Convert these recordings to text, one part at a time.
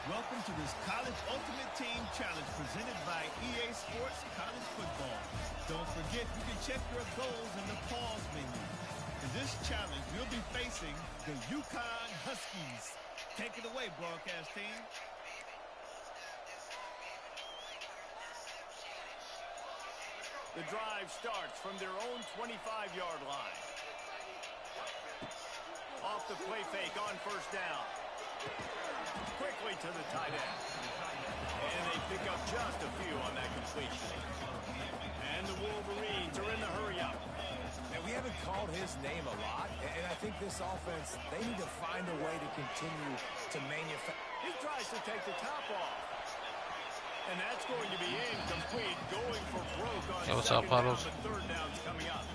Welcome to this College Ultimate Team Challenge presented by EA Sports College Football. Don't forget you can check your goals in the pause menu. In this challenge, you'll be facing the UConn Huskies. Take it away, broadcast team. The drive starts from their own 25-yard line. Off the play fake on first down. Quickly to the tight end. And they pick up just a few on that completion. And the Wolverines are in the hurry-up. And we haven't called his name a lot. And I think this offense, they need to find a way to continue to manufacture. He tries to take the top off. And that's going to be incomplete. Going for broke on second down, but third down's coming up.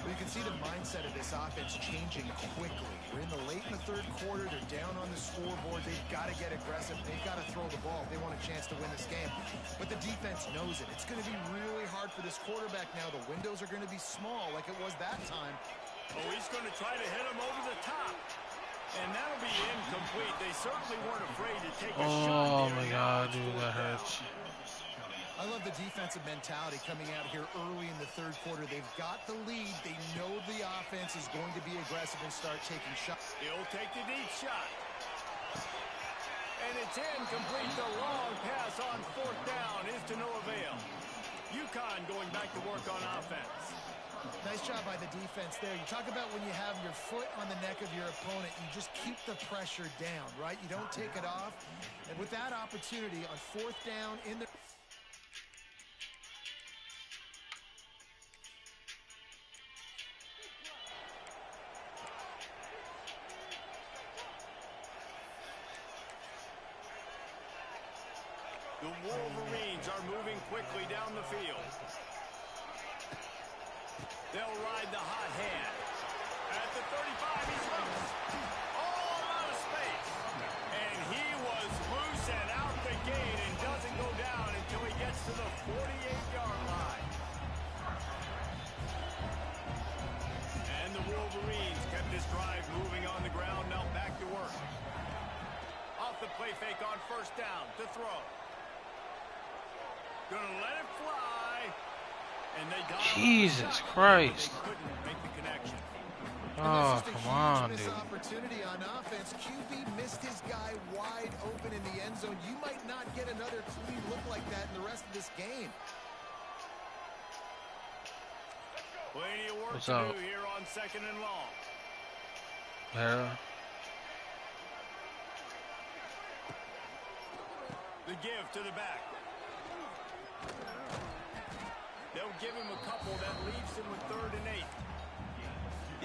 Well, you can see the mindset of this offense changing quickly. We're in the late in the third quarter. They're down on the scoreboard. They've got to get aggressive. They've got to throw the ball if they want a chance to win this game. But the defense knows it. It's going to be really hard for this quarterback now. The windows are going to be small like it was that time. Oh, he's going to try to hit him over the top. And that'll be incomplete. They certainly weren't afraid to take a shot. Oh my God, dude, that hurts. I love the defensive mentality coming out here early in the third quarter. They've got the lead. They know the offense is going to be aggressive and start taking shots. He'll take the deep shot. And it's incomplete. The long pass on fourth down is to no avail. UConn going back to work on offense. Nice job by the defense there. You talk about when you have your foot on the neck of your opponent, you just keep the pressure down, right? You don't take it off. And with that opportunity on fourth down in the... The Wolverines are moving quickly down the field. They'll ride the hot hand. At the 35, he's loose. All out of space. And he was loose and out the gate and doesn't go down until he gets to the 48-yard line. And the Wolverines kept this drive moving on the ground. Now back to work. Off the play fake on first down to throw. Gonna let it fly. And they Jesus Christ. Make the connection. Oh, come on, dude. Opportunity on offense. QB missed his guy wide open in the end zone. You might not get another clean look like that in the rest of this game. Plenty of work What's to up? do here on second and long. Yeah. The give to the back. They'll give him a couple. That leaves him with 3rd and 8.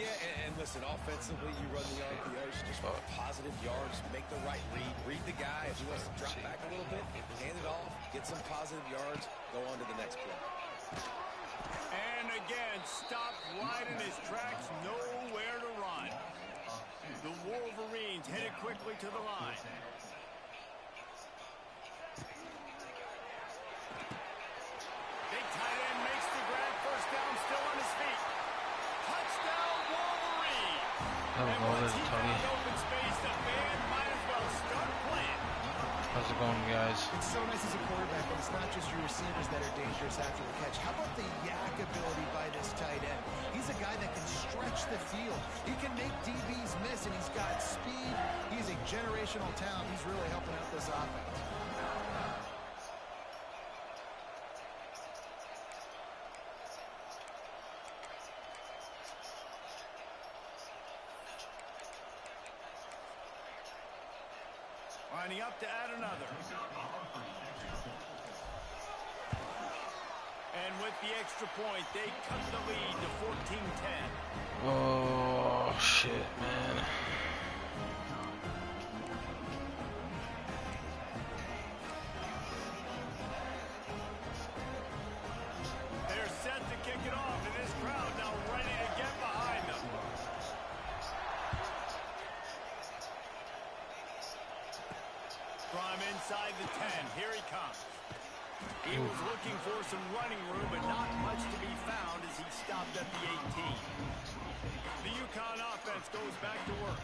Yeah, and listen, offensively, you run the RPOs just for positive yards, make the right read the guy. If he wants to drop back a little bit, hand it off, get some positive yards, go on to the next play. And again, stopped right in his tracks, nowhere to run. The Wolverines headed quickly to the line. Big tight end makes the grab, first down, still on his feet. Touchdown, Wolverine! And once he's in the open space, the band might as well start playing. How's it going, guys? It's so nice as a quarterback, but it's not just your receivers that are dangerous after the catch. How about the yak ability by this tight end? He's a guy that can stretch the field. He can make DBs miss, and he's got speed. He's a generational talent. He's really helping out this offense. Lining up to add another. And with the extra point, they cut the lead to 14-10. Oh, shit, man. They're set to kick it off, and this crowd now ready to get behind them. From inside the 10, here he comes. He was looking for some running room, but not much to be found as he stopped at the 18. The UConn offense goes back to work.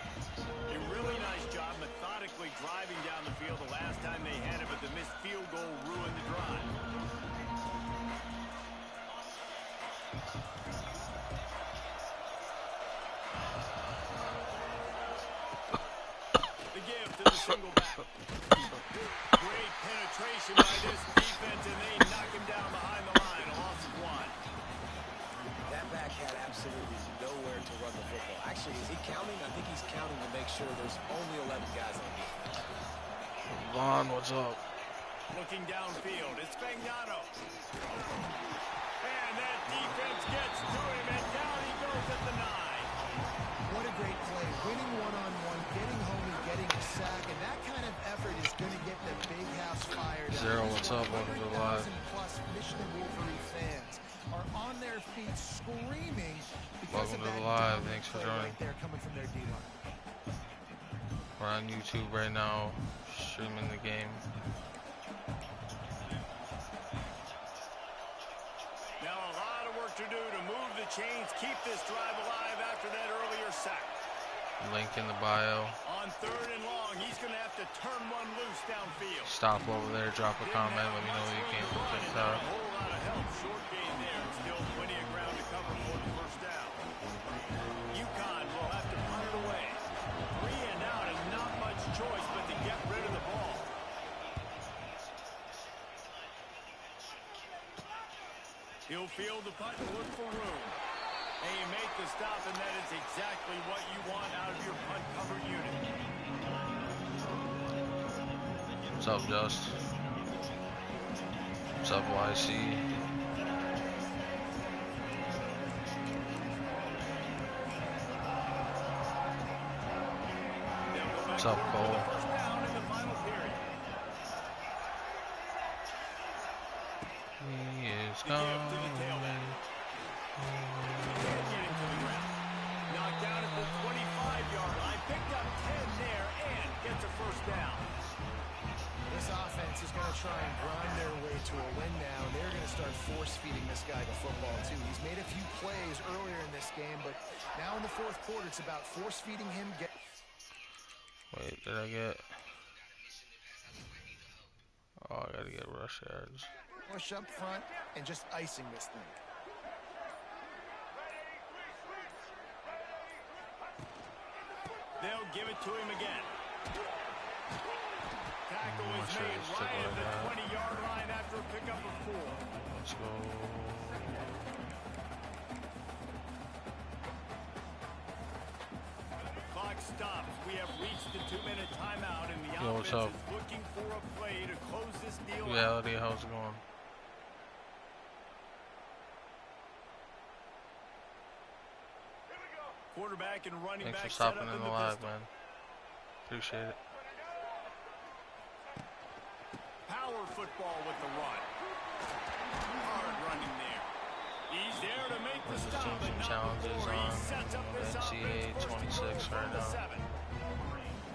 A really nice job methodically driving down the field the last time they had it, but the missed field goal ruined the drive. The give to the single back. Great penetration by this defense, and they knock him down behind the line. A loss of 1. That back had absolutely nowhere to run the football. Actually, is he counting? I think he's counting to make sure there's only 11 guys on defense. Vaughn, what's up? Looking downfield, it's Fagnano. And that defense gets to him, and down he goes at the 9. What a great play. Winning one-on-one, getting home and getting a sack, and that kind of effort is going to get the big house fired up. Zero, what's up? Welcome to the live. 100,000+ Michigan Wolverine fans are on their feet screaming because Welcome of to that the live. dominant Thanks for play joining. right there coming from their D-line. We're on YouTube right now, streaming the game. Now a lot of work to do to move the chains, keep this drive alive after that earlier sack. Link in the bio. On 3rd and long, he's going to have to turn one loose downfield. Stop over there, drop a comment, let me know you came from TikTok. A whole lot of help, short gain there, and still plenty of ground to cover for the first down. UConn will have to punt it away. 3 and out, and not much choice but to get rid of the ball. He'll field the punt and look for room. And you make the stop, and that is exactly what you want out of your punt cover unit. What's up, Just? What's up, YC? What's up, Cole? First down in the final period. He is The give to the coming. tailback. Can't get it to the ground. Knocked down at the 25-yard line. Picked up 10 there and gets a first down. This offense is going to try and grind their way to a win now. They're going to start force-feeding this guy the football, too. He's made a few plays earlier in this game, but now in the 4th quarter, it's about force-feeding him. Wait, did I get? Oh, I gotta get rush yards. Push up front and just icing this thing. They'll give it to him again. Tackle I'm is sure made it's right still at the like that. 20-yard line after a pickup of 4. Let's go. The clock stops. We have reached the 2-minute timeout, and the Yo, what's offense up? is looking for a play to close this deal out. Reality, how's it going? Quarterback and running Thanks back for set stopping up in in the the live, pistol. man. Appreciate it. Power football with the run. Hard running there. He's there to make the We're just stop, doing but some not challenges before he on sets up this NCAA offense. 26 right now. 7.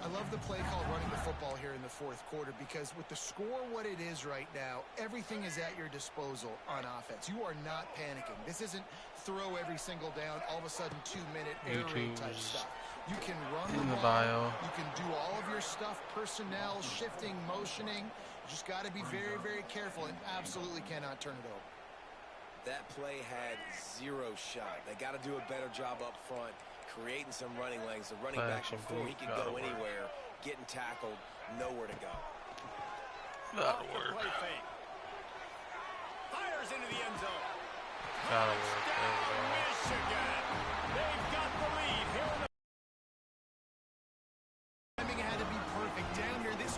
I love the play call running the football here in the 4th quarter because with the score what it is right now, everything is at your disposal on offense. You are not panicking. This isn't throw every single down, all of a sudden 2-minute air raid type YouTube's stuff. You can run in the the ball. bio. You can do all of your stuff, personnel, shifting, motioning. You just got to be very, very careful and absolutely cannot turn it over. That play had 0 shot. They got to do a better job up front, creating some running lanes. The running Play back action before he boot, could gotta go work. anywhere, getting tackled, nowhere to go. Gotta Off the work. play fake. Fires into the end zone. Gotta work. There we Touchdown, go. Michigan. They've got the lead here in the Timing had to be perfect. Down here, this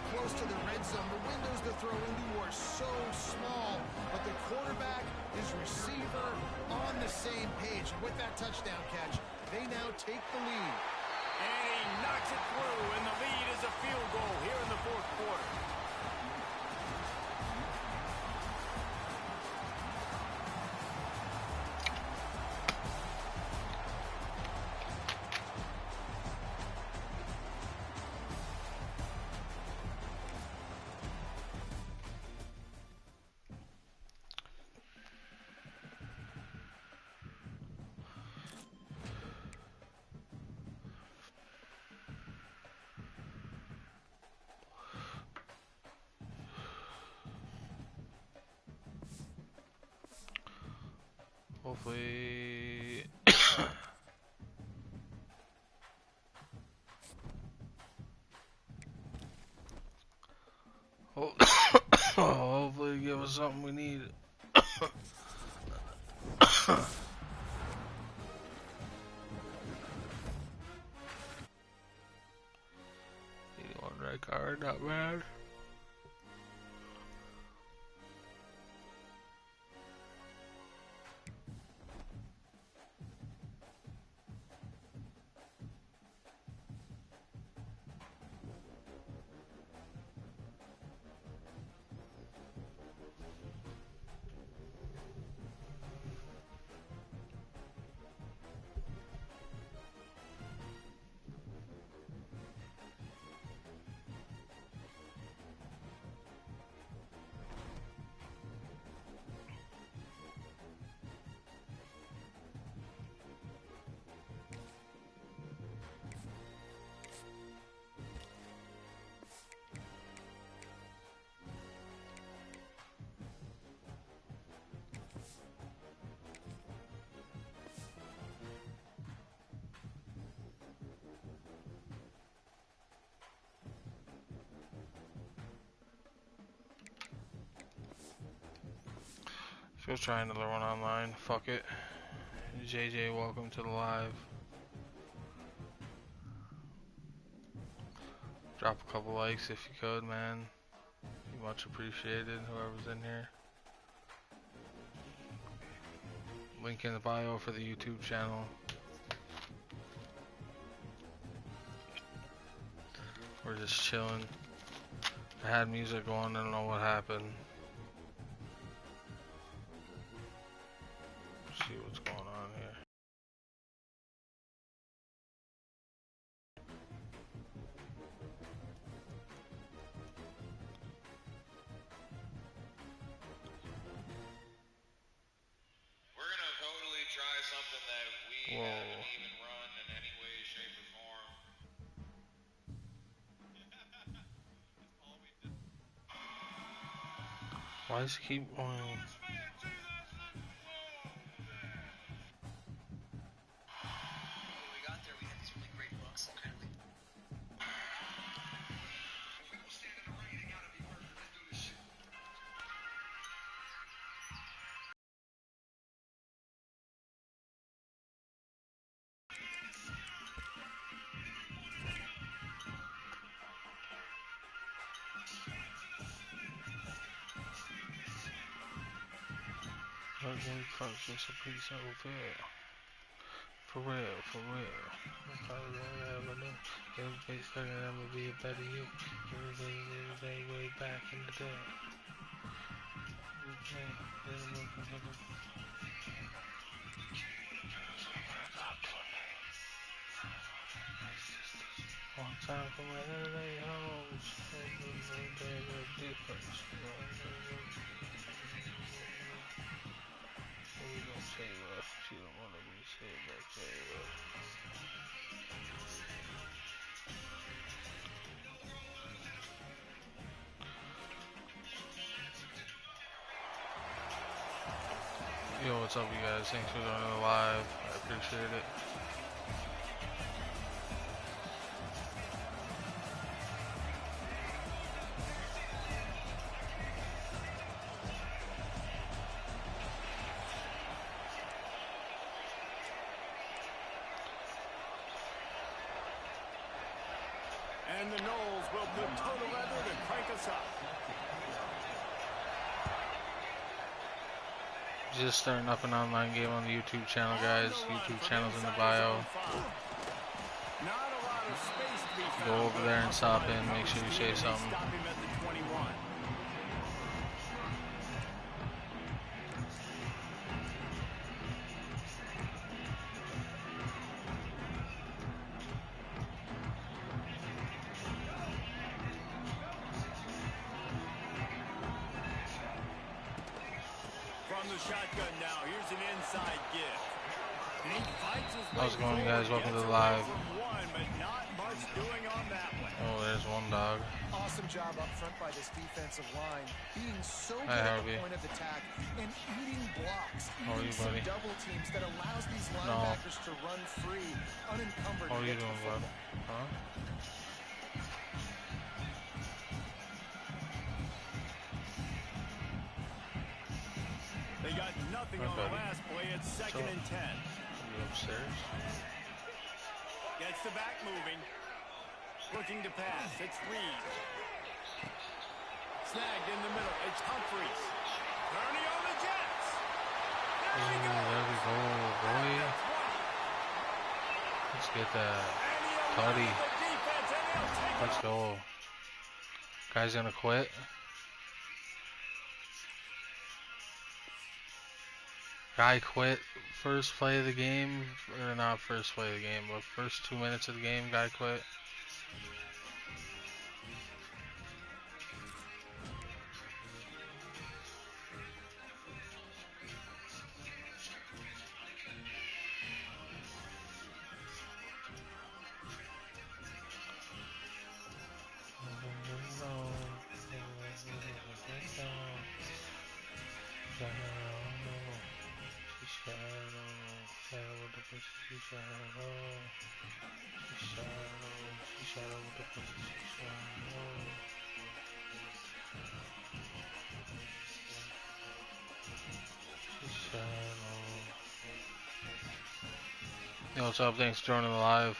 Hopefully. Hopefully give us something we need. 81 red card, not bad. Still trying another one online. Fuck it. JJ, welcome to the live. Drop a couple likes if you could, man. Be much appreciated, whoever's in here. Link in the bio for the YouTube channel. We're just chilling. I had music on, I don't know what happened. See what's going on here. We're gonna totally try something that we haven't even run in any way, shape, or form. Why does it keep going? Just a piece of it. For real, for real. Everybody's saying I'm gonna be a better you. Everybody way back in the day. One time for my LA homes. Difference. We don't say rough, she don't wanna be saved like that. Yo, what's up, you guys? Thanks for joining the live. I appreciate it. And the Knowles will put total leather to crank us up. Just starting up an online game on the YouTube channel, guys. YouTube channel's in the bio. Go over there and stop in. Make sure you say something. From the shotgun now, here's an inside give. How's it going, you guys? Welcome to the live. But not much doing on that one. Oh, there's one dog. Awesome job up front by this defensive line, being so good Hi, at Harvey. the point of attack and eating blocks, How are eating you, some buddy? double teams that allows these No. linebackers to run free, unencumbered. How are to you get to doing, the bud? football. Huh? They got nothing Hi, on the buddy. last play. It's second and 10. Are you upstairs? Gets the back moving. Looking to pass. It's Reed. Snagged in the middle. It's Humphries. Turning on the Jets. There we go. There we go, boy. Let's get that. Tutty. Let's go. Guy's gonna quit. Guy quit first play of the game, or not first play of the game, but first 2 minutes of the game, guy quit. Yo, what's up? Thanks for joining the live.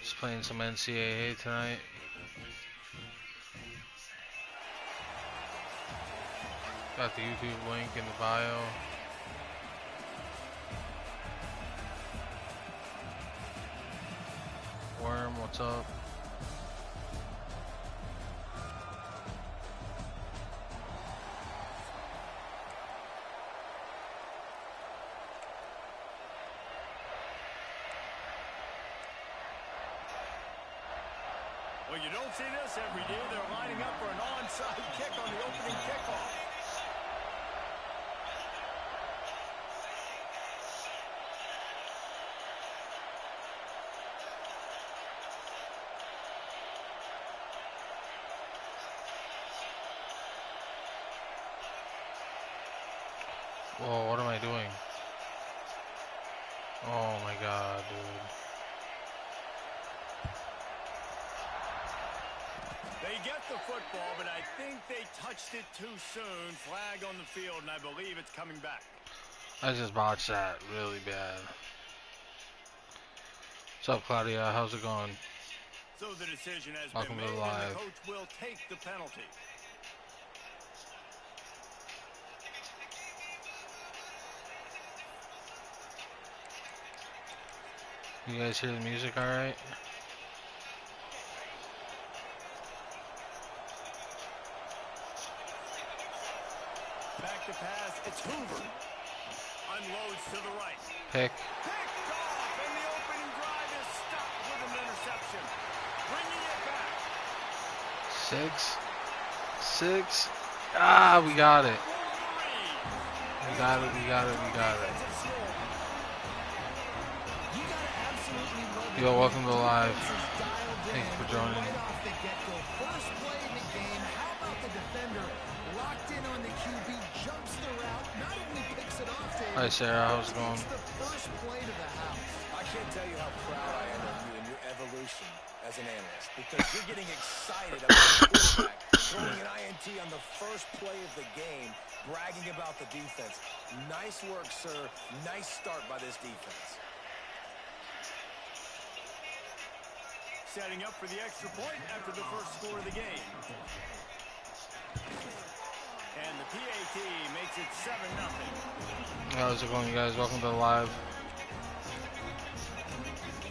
Just playing some NCAA tonight. Got the YouTube link in the bio. Worm, what's up? Well, you don't see this every day. They're lining up for an onside kick on the opening kickoff. Whoa, what am I doing? Oh my god, dude. They get the football, but I think they touched it too soon. Flag on the field, and I believe it's coming back. I just botched that really bad. What's up, Claudia? How's it going? So the decision has Welcome been to made, the and live. the coach will take the penalty. You guys hear the music alright? Back to pass. It's Hoover. Unloads to the right. Pick. Picked off, and the opening drive is stopped with an interception. Bringing it back. 6. 6. Ah, we got it. Wolverine. We got it, we got it, we got it. You gotta absolutely love Yo, welcome to the live. defense is dialed Thank you in for joining. right off the get-go. First play in the game. How about the defender locked in on the QB, jumps the route, not only picks it off, Dave, Hi, Sarah. How's it going? takes the first play to the house. I can't tell you how proud I am of you and your evolution as an analyst, because you're getting excited about the quarterback throwing an INT on the first play of the game, bragging about the defense. Nice work, sir. Nice start by this defense. Setting up for the extra point after the first score of the game. And the PAT makes it 7-0. How's it going, you guys? Welcome to the live.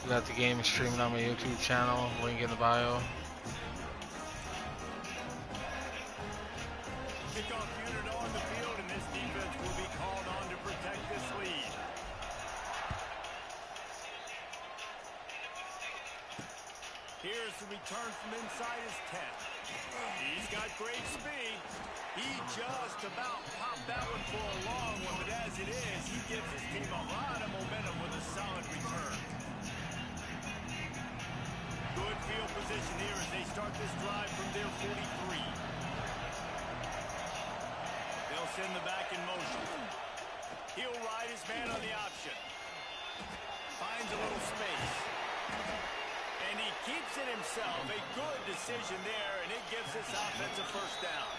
We got the game streaming on my YouTube channel. Link in the bio. Kickoff unit on the field, and this defense will be called on to protect this lead. here's the return from inside his 10. He's got great speed. He just about popped that one for a long one, but as it is, he gives his team a lot of momentum with a solid return. Good field position here as they start this drive from their 43. They'll send the back in motion. He'll ride his man on the option. Finds a little space. And he keeps it himself. A good decision there, and it gives this offense a first down.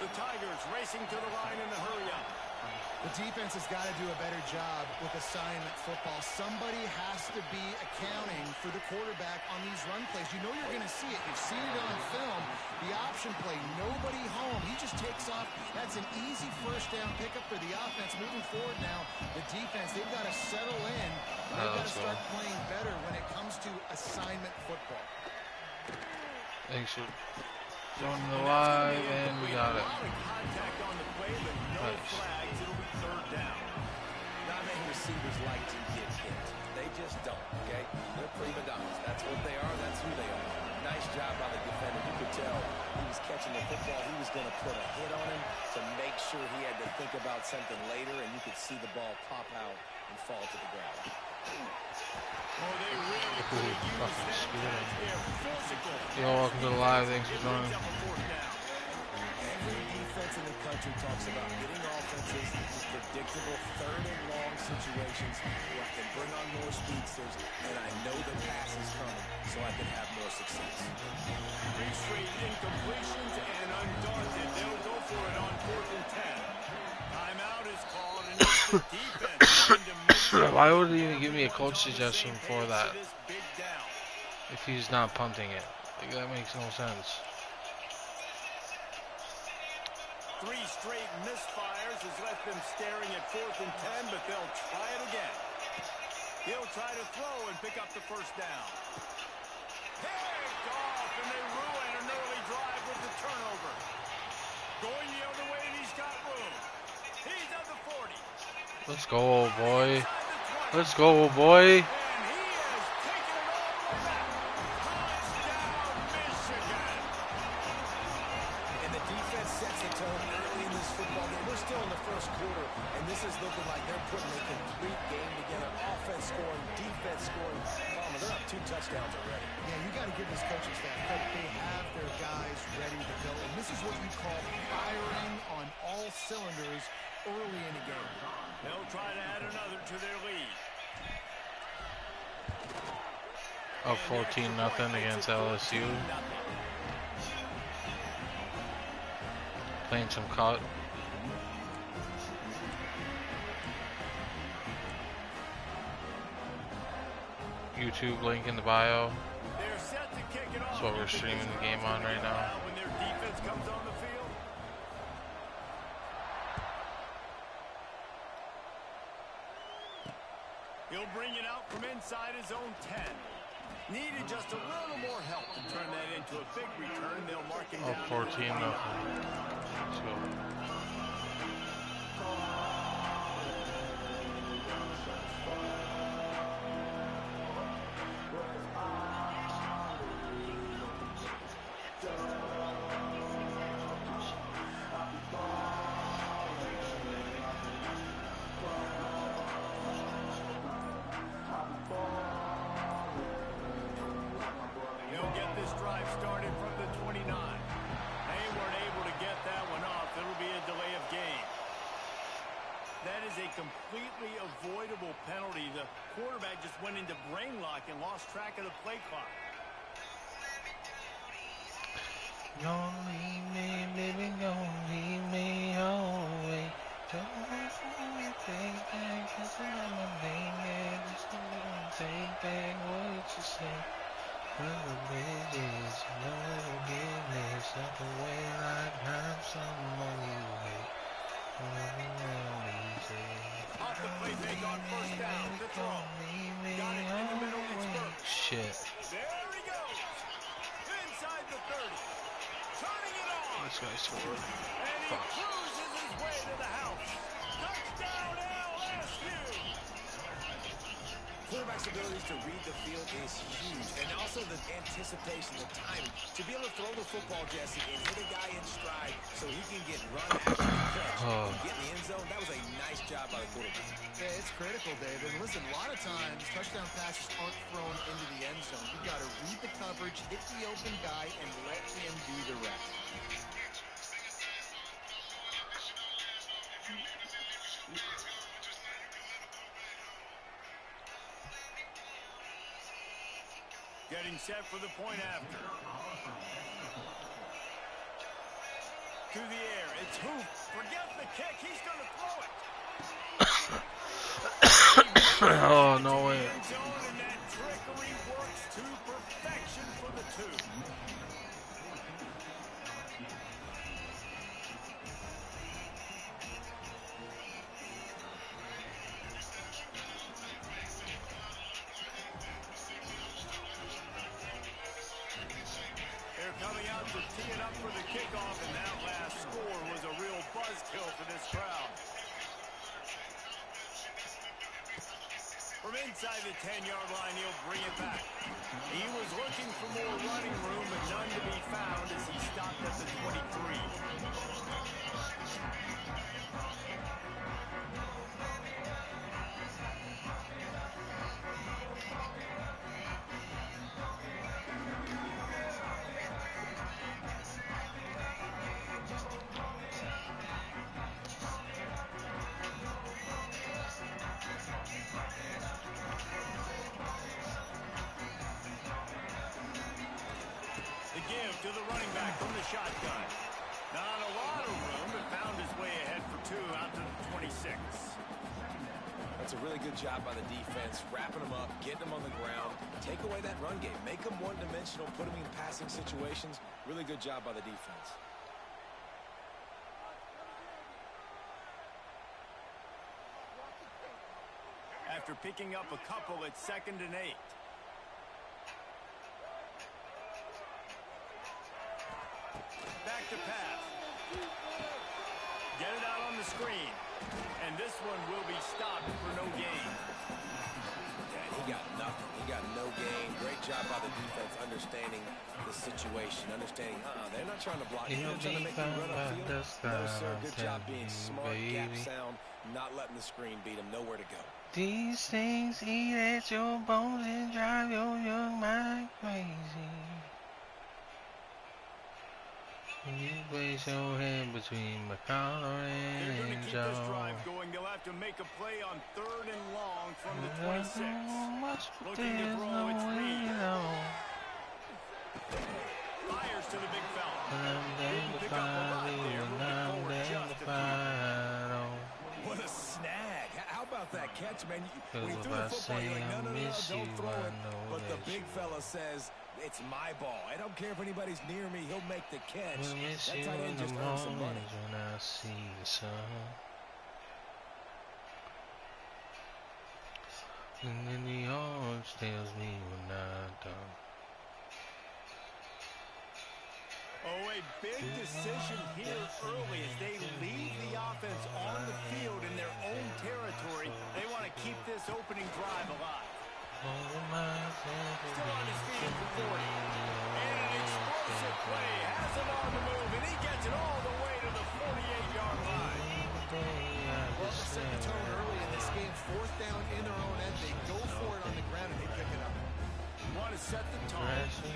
The Tigers racing to the line in the hurry-up. The defense has got to do a better job with assignment football. Somebody has to be accounting for the quarterback on these run plays. You know you're going to see it. You've seen it on film. The option play, nobody home. He just takes off. That's an easy first down pickup for the offense. Moving forward now, the defense, they've got to settle in. They've got to start playing better when it comes to assignment football. Thanks for joining the live, and we got it. Contact on the play, but no flags. It'll be third down. Not many receivers like to get hit. They just don't, okay? They're prima donnas. That's what they are. That's who they are. Nice job by the defender. You could tell he was catching the football. He was going to put a hit on him to make sure he had to think about something later, and you could see the ball pop out and fall to the ground. Oh, they really could use that. They're physical. Yo, welcome to the live. Thanks for joining. Every defense in the country talks about getting offenses in predictable third and long situations where I can bring on more speedsters and I know the pass is coming so I can have more success. 3 straight incompletions and undaunted. They'll go for it on 4th and 10. Timeout is called and it's the defense trying to make Why would he even give me a coach suggestion for that if he's not punting it? Like, that makes no sense. 3 straight misfires has left them staring at 4th and 10, but they'll try it again. He'll try to throw and pick up the first down. Picked off, and they ruin an early drive with the turnover. Going the other way, and he's got room. He's at the 40. Let's go, old boy. Let's go, old boy. And he has taken it all the way back. Touchdown, Michigan. And the defense sets the tone early in this football game. We're still in the first quarter, and this is looking like they're putting a complete game together. Offense scoring, defense scoring. Palmer, they're up 2 touchdowns already. Yeah, you got to give this coaching staff credit. They have their guys ready to go. And this is what you call firing on all cylinders early in the game. They'll try to add another to their lead. Up 14-0 against LSU. Playing some cut. YouTube link in the bio. They're set to kick it off. That's what we're streaming the game on right now. When their defense comes on the field. He'll bring it out from inside his own 10. Needed just a little more help to turn that into a big return. They'll mark him Up down. 14-0. Let's go. He'll get this drive started from the 29. They weren't able to get that one off. It'll be a delay of game. That is a completely avoidable penalty. The quarterback just went into brain lock and lost track of the play clock. Don't leave me, baby, don't leave me away. Don't leave me, baby, 'cause I'm a baby. Just a little take back what you say. Brother, bitches, no forgiveness. Not the way like I'm someone you hate. Off the play fake on first down. The throw. Got it in the middle. It's Burks. Shit. There he goes. Inside the 30. Turning it on. This guy's scored. And he Fuck. cruises his way to the house. Touchdown LSU. Quarterback's abilities to read the field is huge, and also the anticipation, the timing. To be able to throw the football, Jesse, and hit a guy in stride so he can get run after the catch and get in the end zone, that was a nice job by the quarterback. Yeah, it's critical, David. And listen, a lot of times, touchdown passes aren't thrown into the end zone. You've got to read the coverage, hit the open guy, and let him do the rest. Getting set for the point after. To the air. It's Hoop. Forget the kick. He's going to throw it. Oh, no way. And that trickery works to perfection for the two. Coming out to tee it up for the kickoff, and that last score was a real buzzkill for this crowd. From inside the 10-yard line, he'll bring it back. He was looking for more running room, but none to be found as he stopped at the 23. To the running back from the shotgun. Not a lot of room, but found his way ahead for two out to the 26. That's a really good job by the defense, wrapping them up, getting them on the ground, take away that run game, make them one-dimensional, put them in passing situations. Really good job by the defense. After picking up a couple, it's 2nd and 8. Back to pass. Get it out on the screen. And this one will be stopped for no gain. Yeah, he got nothing. He got no gain. Great job by the defense understanding the situation, understanding, they're not trying to block you. They're trying to make you run upfield. No, sir. Good job being smart, gap sound, not letting the screen beat him. Nowhere to go. These things eat at your bones and drive your young mind crazy. You place your head between my collar and They're going to keep Joe. this drive going. They'll have to make a play on 3rd and long from the 26. Looking to throw, it's Reed. Fires to the big fella. Didn't pick up a lot there, moving forward just a few. What a snag. How about that catch, man? When he threw the football, you're like, no, don't throw it. But the big fella says, it's my ball. I don't care if anybody's near me. He'll make the catch. That tight end just earned some money. When I see the sun. And then the orange tells me we're not done. Oh, a big decision here early as they lead the offense on the field in their own territory. They want to keep this opening drive alive. Still on his feet at the 40. And an explosive play. Has it on the move, and he gets it all the way to the 48-yard line. Well, to set the tone early in this game, 4th down in their own end. They go for it on the ground, and they pick it up. Want to set the tone.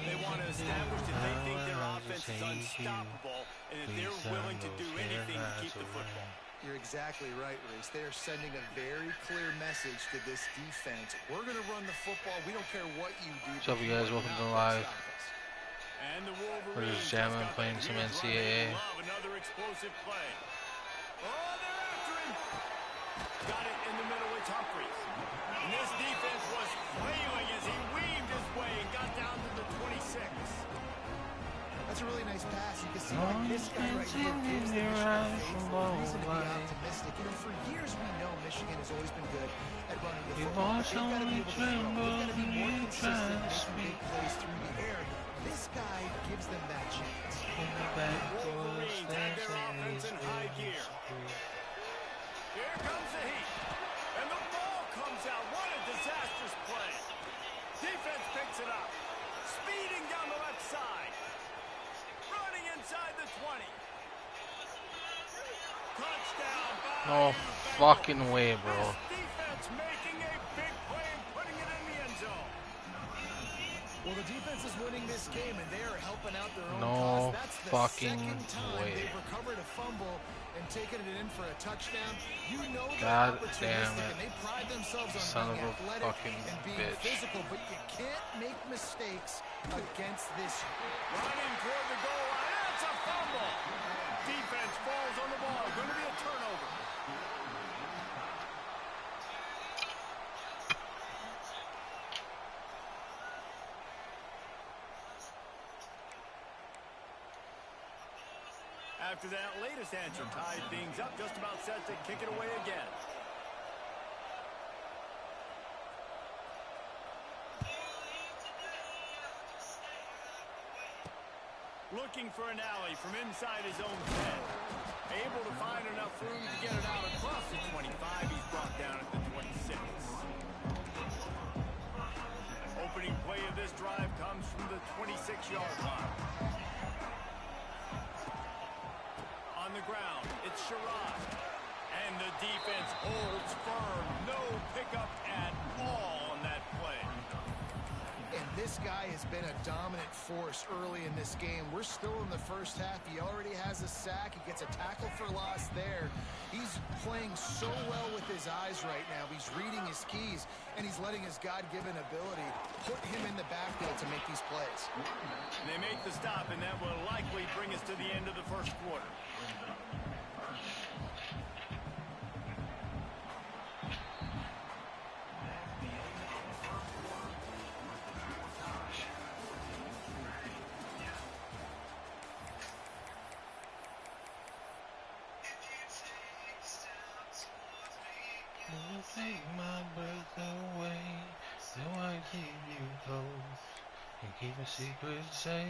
They want to establish that they think their offense is unstoppable and that they're willing to do anything to keep the football. You're exactly right, Reese. They are sending a very clear message to this defense. We're going to run the football. We don't care what you do. What's up, you guys? Welcome to live. And the Wolverines We're just jamming, playing some NCAA. Another explosive play. Oh, they're after him. Got it in the middle. It's Humphries. And this defense was flailing as he weaved his way and got down to the 26. That's a really nice pass. You can see like this guy right here gives the reason to be optimistic. You know, for years we know Michigan has always been good at running the football. They've got to be able to throw. They've got to be more consistent making big plays through the air. This guy gives them that chance. Wolverines had their offense in high gear. Here comes the heat. And the ball comes out. What a disastrous picks it up. Speeding down the left side. Running inside the 20. Touchdown by No fucking way, bro. defense making a big play and putting it in the end zone. Well, the defense is winning this game, and they are helping out their own No cause. That's the fucking second time way. they've recovered a fumble and taken it in for a touchdown. You know God they're damn opportunistic, it. and they pride themselves on Son being of a athletic fucking and being bitch. physical, but you can't make mistakes against this. Running toward the goal line. That's a fumble. Defense falls on the ball. Going to be a turnover. After that latest answer tied things up, just about set to kick it away again. Looking for an alley from inside his own 10. Able to find enough room to get it out across the 25. He's brought down at the 26. Opening play of this drive comes from the 26-yard line. On the ground, it's Sherrod. And the defense holds firm. No pickup at all on that play. And this guy has been a dominant force early in this game. We're still in the first half. He already has a sack. He gets a tackle for loss there. He's playing so well with his eyes right now. He's reading his keys, and he's letting his God-given ability put him in the backfield to make these plays. And they make the stop, and that will likely bring us to the end of the first quarter. Take my breath away, so I keep you close and keep a secret safe.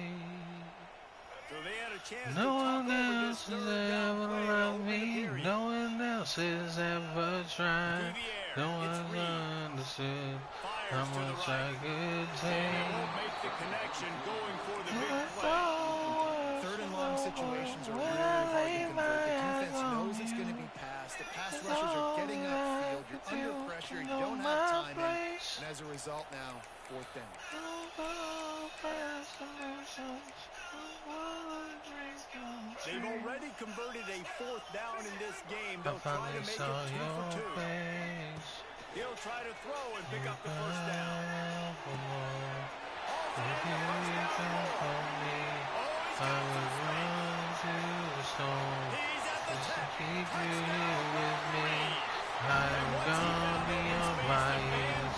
So they had a chance No to one talk over else this has third down ever play to loved open the me, period. no one else has ever tried, Through the air, no it's one Reed. understood Fires how to the much right. I could And take. it won't make the connection going for the big play. Third and long situations are really hard to convert. The defense knows it's going to be passed. The pass rushers are getting upfield. You're under pressure. You don't have timing. And as a result now, fourth down. They've already converted a fourth down in this game. They'll try to make it 2 for 2. He'll try to throw and pick up the first down. I was run to the storm, He's at the just to 10. keep you here with me. I'm gone beyond my years.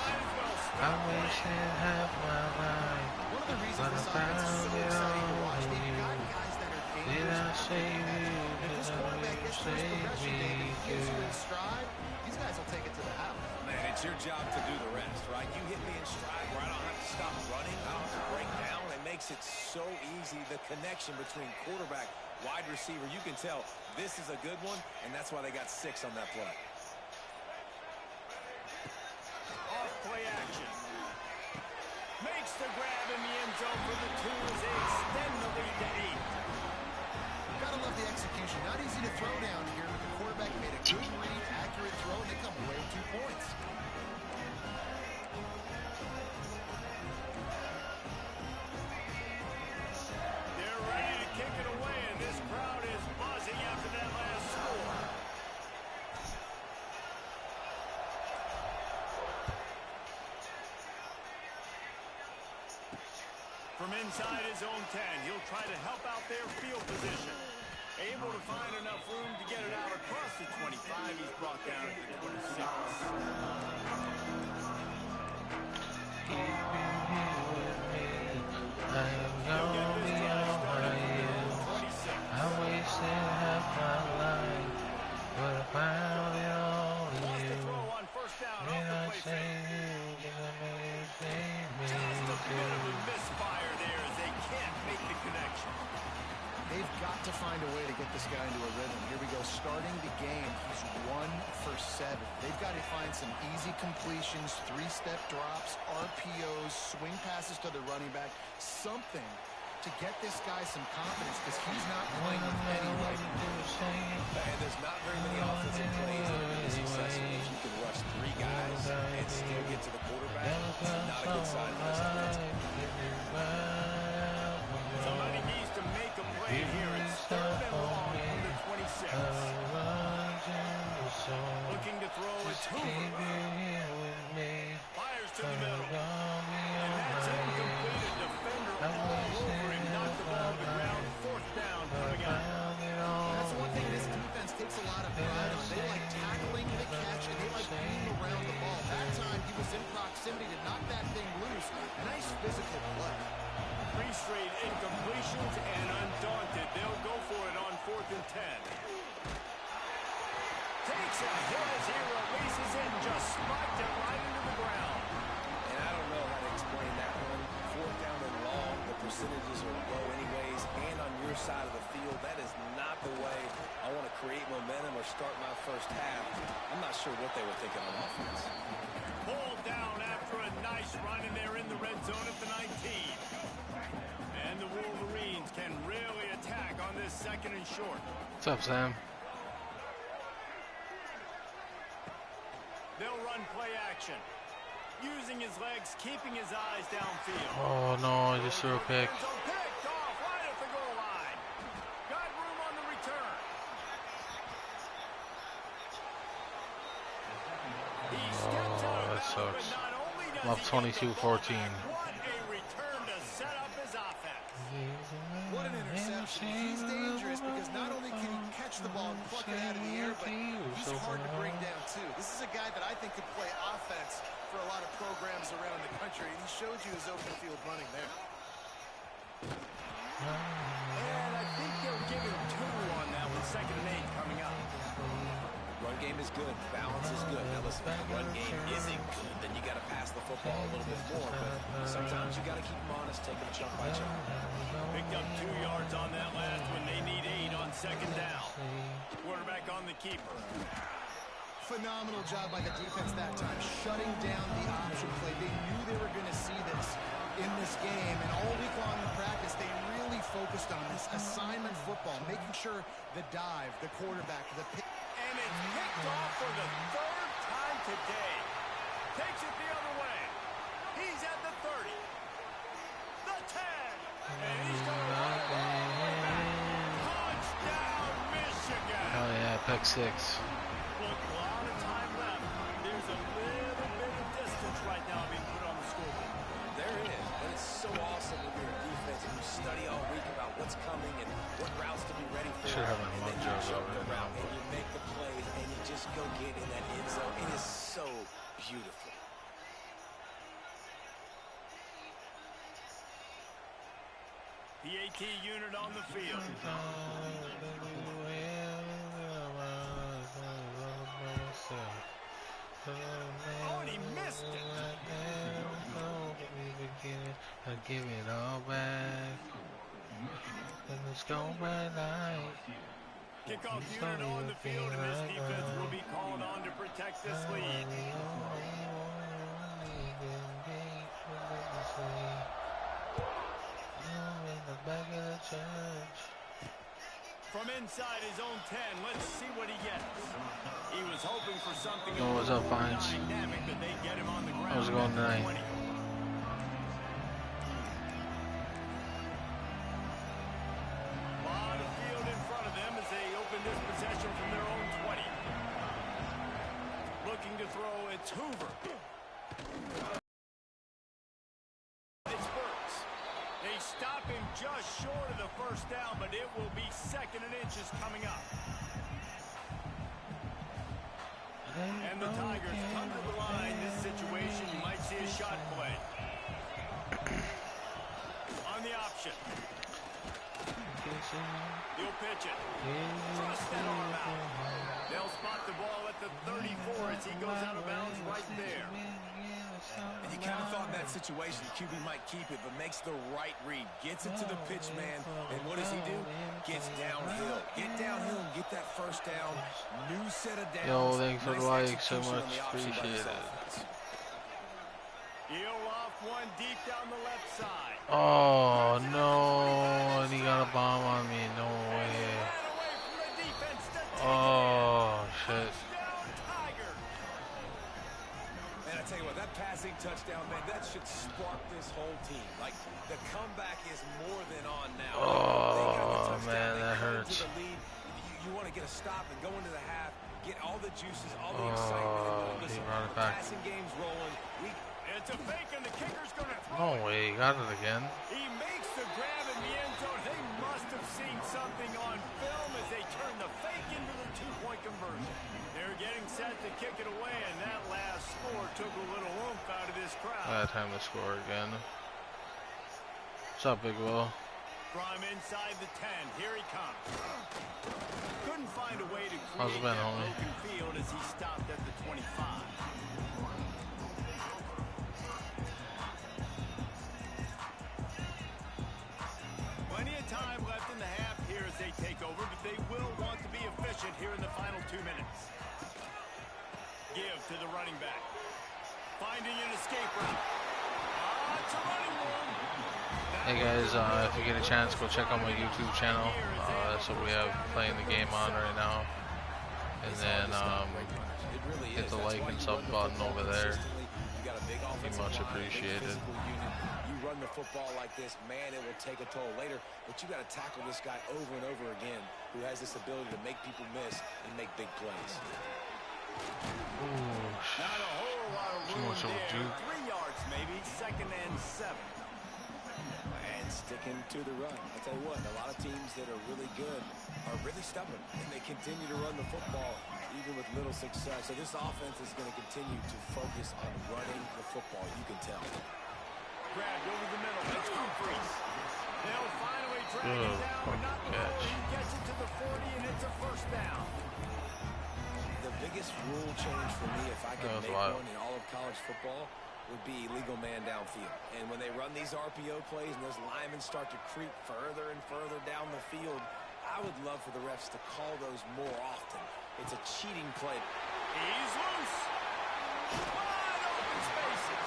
I wasted half my life, One of the reasons but I this offense is found so it exciting to all watch, in they've you. got guys that are Did I dangerous. save you? If Did this I quarterback gets to his save progression, me David, he gets to too? his stride, these guys will take it to the house. Man, it's your job to do the rest, right? You hit me in stride where I don't have to stop running. I don't have to break down. It makes it so easy. The connection between quarterback, wide receiver, you can tell this is a good one, and that's why they got 6 on that play. Off play action. Makes the grab in the end zone for the 2 as they extend the lead to 8. Gotta love the execution. Not easy to throw down here. The quarterback made a good read, accurate throw, and they come away with 2 points. They're ready to kick it away, and this crowd is buzzing after that last score. From inside his own 10, he'll try to help out their field position. Able to find enough room to get it out across the 25. He's brought down at the 26. Keep you here with me. I am He'll get gone this drive beyond my started from their own years. 26. I wasted half my life, but I found it all in Wants to you. throw on first down Did I off the play say fake. you? Did I make it save me Just a bit of a too? misfire there as they can't make the connection. They've got to find a way to get this guy into a rhythm. Here we go, starting the game. He's 1 for 7. They've got to find some easy completions, 3-step drops, RPOs, swing passes to the running back, something to get this guy some confidence because he's not playing with any right. And there's not very many offensive plays that are really successful. If you can rush 3 guys and still get to the quarterback, it's not a good sign for this offense. Somebody needs to make a play here. It's 3rd and long from the 26. Looking to throw. It's Hoover. Fires to the middle. And that's incomplete. A defender all over him. Knocked the ball to the ground. 4th down coming out. That's one thing this defense takes a lot of pride on. They like tackling the catch, and they like being around the ball. That time, he was in proximity to knock that thing loose. Nice physical play. 3 straight incompletions, and undaunted, they'll go for it on 4th and 10. Takes a hit as he releases it and just spiked it right into the ground. And I don't know how to explain that one. 4th down and long, the percentages are low anyways, and on your side of the field, that is not the way I want to create momentum or start my first half. I'm not sure what they were thinking on offense. Pulled down after a nice run, and they're in the red zone at the 19. And the Wolverines can really attack on this 2nd and short. What's up, Sam? They'll run play action. Using his legs, keeping his eyes downfield. Oh no, I just threw a pick. Picked off right at the goal line. Got room on the return. He steps out of that bounds, sucks. but not only does I'm up he get the 22-14. ball back, what a return to set up his offense. What an interception. He's dangerous because not only can he catch the ball and pluck it out of the air, but he's hard to bring down, too. This is a guy that I think could play offense for a lot of programs around the country, and he showed you his open field running there. And I think they'll give him 2 on that one. 2nd and 8 coming up. Run game is good. Balance is good. Now listen, if the run game isn't good, then you got to pass the football a little bit more. But sometimes you got to keep them honest, take them chunk by chunk. Picked up 2 yards on that last one. They need 8 on 2nd down. Quarterback on the keeper. Phenomenal job by the defense that time, shutting down the option play. They knew they were going to see this in this game, and all week long in practice, they really focused on this assignment football, making sure the dive, the quarterback, the pick. And it's picked off for the 3rd time today. Takes it the other way. He's at the 30. The 10. And he's going to run it all the way back. Touchdown, Michigan. Oh yeah, pick 6. Look, a lot of time left. There's a little bit of distance right now being put on the scoreboard. There is, but it's so awesome when you're a defense and you study all week about what's coming and what routes to be ready for. Should have my and mug then you jars jump over the there route now. and you make the plays and you just go get in that end zone. It is so beautiful. The AT unit on the field. Oh, and he missed it. I give it all back. Let's go right now. Kickoff unit on the field, and this defense will be called on to protect this lead. From inside his own 10, let's see what he gets. He was hoping for something Oh, what's up, Fines? dynamic, but they get him on the ground. How's it going tonight? 20. Lot of field in front of them as they open this possession from their own 20. Looking to throw, it's Hoover. It's Burks. They stop him just short of the 1st down, but it will be 2nd and inches coming up. And the Tigers come to the line. This situation, you might see a shot play. On the option. He'll pitch it. Thrust that arm out. They'll spot the ball at the 34 as he goes out of bounds right there. And you kind of thought in that situation, QB might keep it, but makes the right read. Gets it to the pitch man, and what does he do? Gets downhill. Get downhill and get that first down. New set of downs. Yo, thanks for the like so much. Appreciate it. He'll off one deep down the left side. Oh, no. And he got a bomb on me. No way. Oh, shit. And I tell you what, that passing touchdown, man, that should spark this whole team. Like, the comeback is more than on now. Oh, man, that hurts. You want to get a stop and go into the half, get all the juices, all the excitement. He brought it back. Passing game's rolling. It's a fake, and the kicker's going to throw. No way, he got it again. He makes the grab in the end zone. They must have seen something on film as they turn the fake into the two-point conversion. They're getting set to kick it away, and that last score took a little oomph out of this crowd. Time to score again. What's up, Big Will? From inside the 10, here he comes. Couldn't find a way to How's it create been, that homie? broken field as he stopped at the 25. Plenty of time left in the half here as they take over, but they will want to be efficient here in the final 2 minutes. Give to the running back. Finding an escape route. It's a running room. Hey guys, if you get a chance, go check out my YouTube channel. That's what we have playing the game on right now. And then hit the like and sub button over there. Be much appreciated. You run the football like this, man, it will take a toll later. But you got to tackle this guy over and over again, who has this ability to make people miss and make big plays. Ooh, Not a whole lot of room much of a there. juke. 3 yards maybe, 2nd and 7. And sticking to the run. I tell you what, a lot of teams that are really good are really stubborn, and they continue to run the football even with little success. So this offense is going to continue to focus on running the football. You can tell. Grabbed over the middle. It's Humphries. They'll finally drag him down, but not before he gets it to the 40, and it's a first down. The biggest rule change for me, if I could make one in all of college football, would be legal man downfield. And when they run these RPO plays and those linemen start to creep further and further down the field, I would love for the refs to call those more often. It's a cheating play. He's loose. Wide open spaces.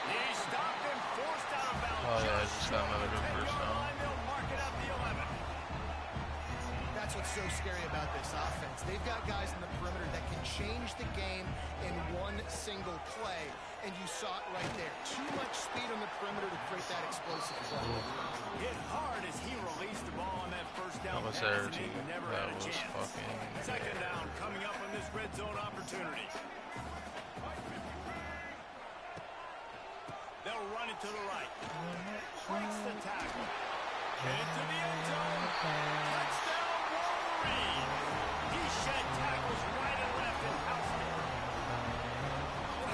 He stopped and forced out of bounds. Oh yeah, I just got another good first down. They'll mark it at the 11. That's what's so scary about this offense. They've got guys in the perimeter that can change the game in one single play, and you saw it right there. Too much speed on the perimeter to create that explosive play. Hit hard as he released the ball on that first down That was pass, there, and he too. never That had a was chance. fucking 2nd down coming up on this red zone opportunity. They'll run it to the right. Breaks the tackle. Into the end zone. Touchdown, Wolverine. He shed tackles right and left and housed it.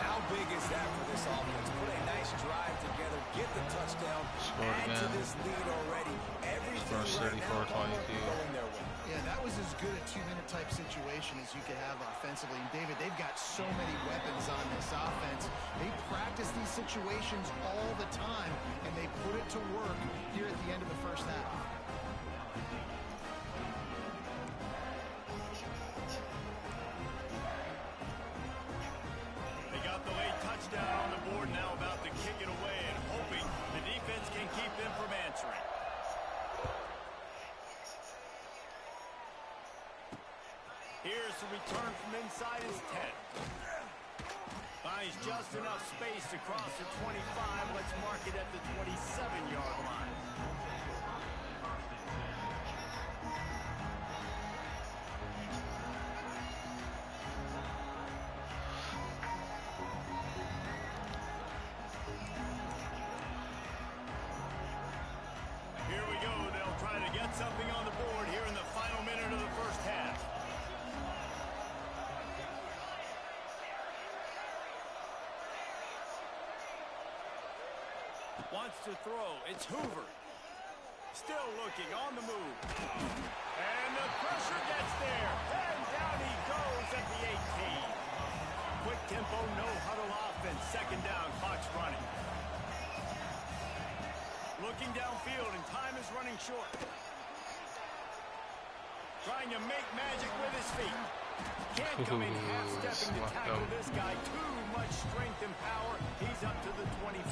How big is that for this offense? Put a nice drive together, get the touchdown, Scored add to again. this lead already. Everything First right now 34-22. going their way. Yeah, that was as good a 2-minute type situation as you could have offensively. And David, they've got so many weapons on this offense. They practice these situations all the time, and they put it to work here at the end of the first half. They got the late touchdown on the board, now about to kick it away and hoping the defense can keep them from answering. Here's the return from inside his 10. Finds just enough space to cross the 25. Let's mark it at the 27-yard line. Here we go. They'll try to get something on the board here in the final minute of the first half. Wants to throw. It's Hoover. Still looking on the move. And the pressure gets there. And down he goes at the 18. Quick tempo, no huddle offense. 2nd down, clock's running. looking downfield, and time is running short. Trying to make magic with his feet. Can't come in half-stepping to tackle this guy. Too much strength and power. He's up to the 25.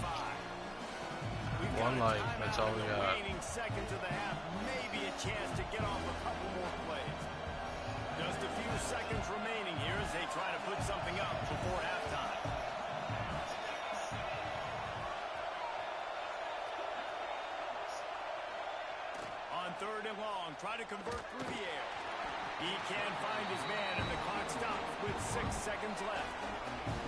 One life, that's all we got. Remaining seconds of the half, maybe a chance to get off a couple more plays. Just a few seconds remaining here as they try to put something up before halftime. On 3rd and long, try to convert through the air. He can't find his man, and the clock stops with 6 seconds left.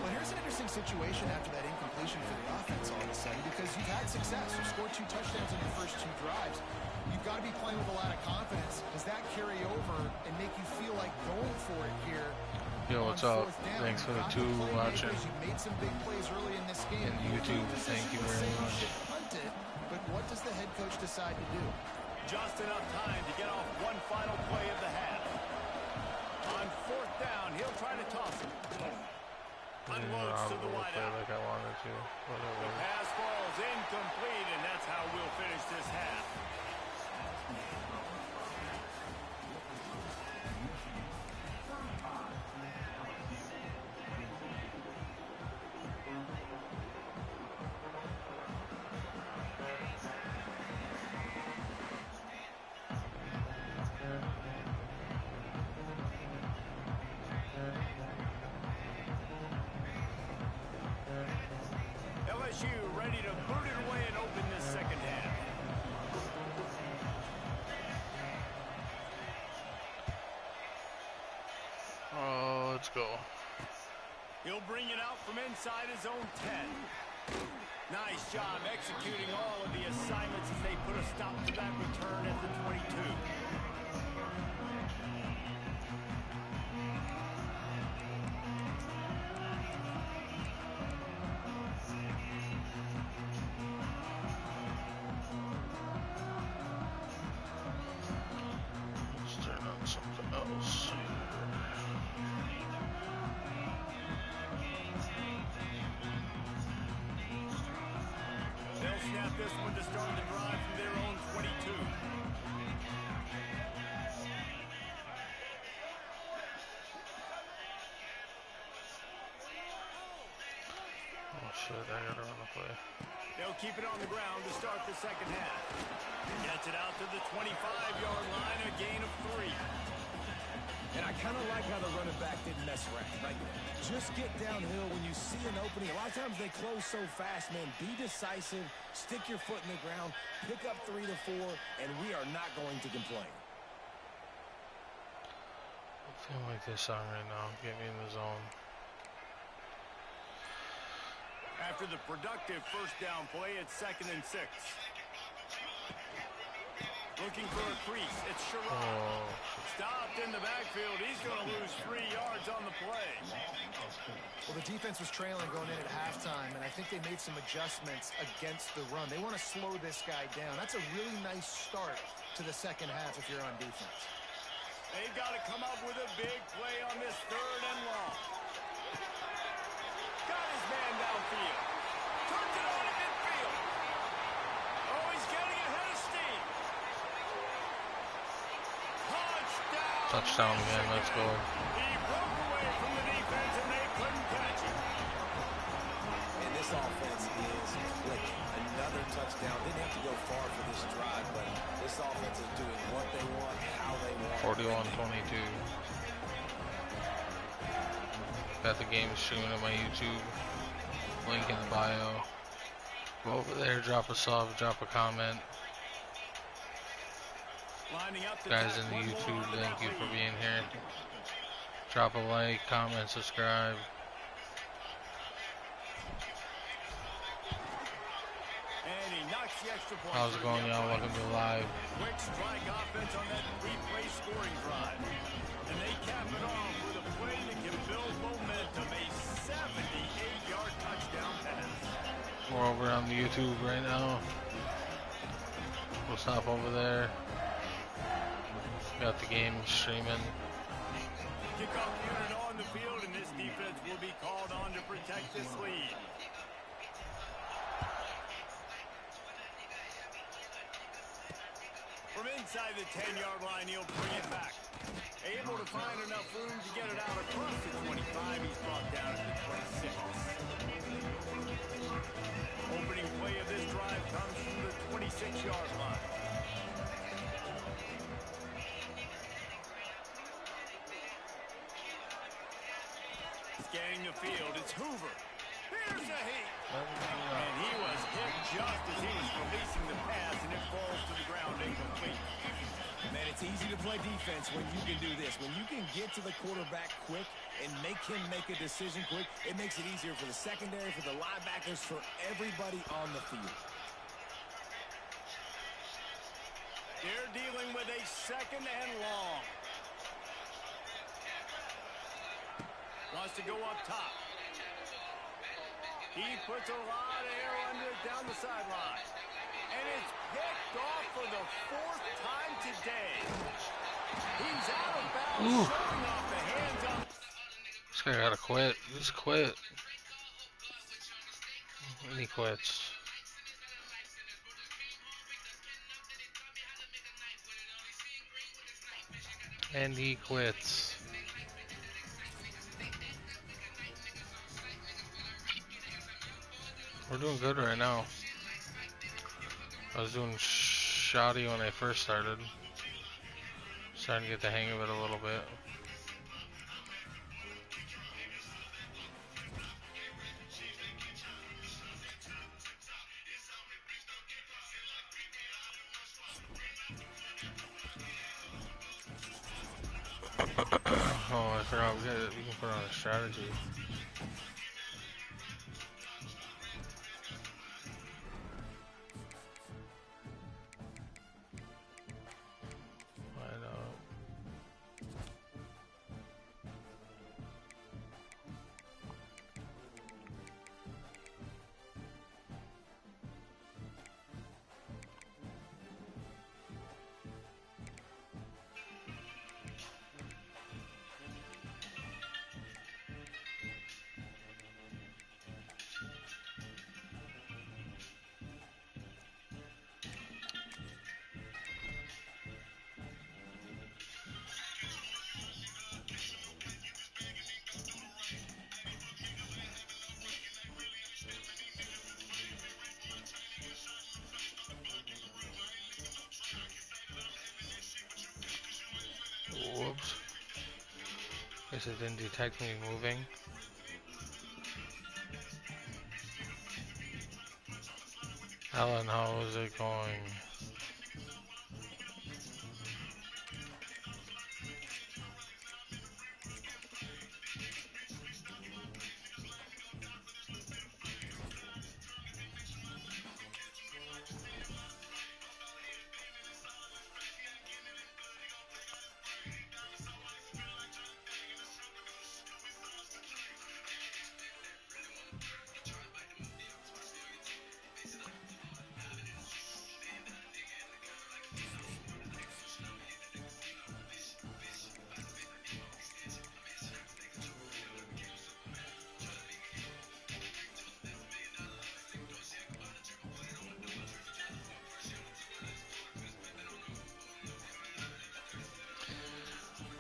Well, here's an interesting situation after that incompletion for the offense all of a sudden, because you've had success. You scored 2 touchdowns in your first 2 drives. You've got to be playing with a lot of confidence. Does that carry over and make you feel like going for it here? Yo, what's up? Thanks for the 2 watching. You made some big plays early in this game. And YouTube, thank you very much. But what does the head coach decide to do? Just enough time to get off one final play of the half. On 4th down, he'll try to toss it. Unloads to the wideout. Like I wanted to. Whatever. The pass falls incomplete, and that's how we'll finish this half. LSU ready to boot it away and open this second half. Oh, let's go. He'll bring it out from inside his own 10. Nice job executing all of the assignments as they put a stop to that return at the 22. Let's turn on something else. They'll snap this one to start the drive from their own 22. Oh shit, I gotta run the play. They'll keep it on the ground to start the second half. Gets it out to the 25-yard line, a gain of 3. And I kind of like how the running back didn't mess around. Like, just get downhill when you see an opening. A lot of times they close so fast, man. Be decisive, stick your foot in the ground, pick up 3 to 4, and we are not going to complain. I feel like this song right now. Get me in the zone. After the productive first down play, it's 2nd and 6. Looking for a crease. It's Sherrod. Oh. Stopped in the backfield. He's going to lose 3 yards on the play. Well, the defense was trailing going in at halftime, and I think they made some adjustments against the run. They want to slow this guy down. That's a really nice start to the second half if you're on defense. They've got to come up with a big play on this 3rd and long. Got his man downfield. Turns it on in midfield. Oh, he's getting ahead of steam. Touchdown again, let's go. He broke away from the defense and they couldn't catch him. And this offense is clicking. Another touchdown. Didn't have to go far for this drive, but this offense is doing what they want, how they want. 41-22. Got the game streaming on my YouTube. Link in the bio. Go over there, drop a sub, drop a comment. Guys in the YouTube, thank you for being here. Drop a like, comment, subscribe. How's it going, y'all? Welcome to live. Quick strike offense on that replay scoring drive. And they cap it off with a play that can build momentum. A 78-yard touchdown pass. We're over on the YouTube right now. We'll stop over there. Got the game streaming. Kickoff unit on the field, and this defense will be called on to protect this lead. From inside the 10-yard line, he'll bring it back. Able to find enough room to get it out across the 25. He's brought down at the 26. Opening play of this drive comes from the 26-yard line. Scanning the field, it's Hoover. Here's a heat. And he was hit just as he was releasing the pass, and it falls to the ground incomplete. Man, it's easy to play defense when you can do this. When you can get to the quarterback quick and make him make a decision quick, it makes it easier for the secondary, for the linebackers, for everybody on the field. They're dealing with a second and long. Wants to go up top. He puts a lot of air under it down the sideline. And it's picked off for the 4th time today. He's out of bounds, showing off the hands up. This guy gotta quit. Just quit. And he quits. And he quits. We're doing good right now. I was doing shoddy when I first started. Starting to get the hang of it a little bit. Oh, I forgot we can put on a strategy. Whoops. Guess it didn't detect me moving. Alan, how is it going?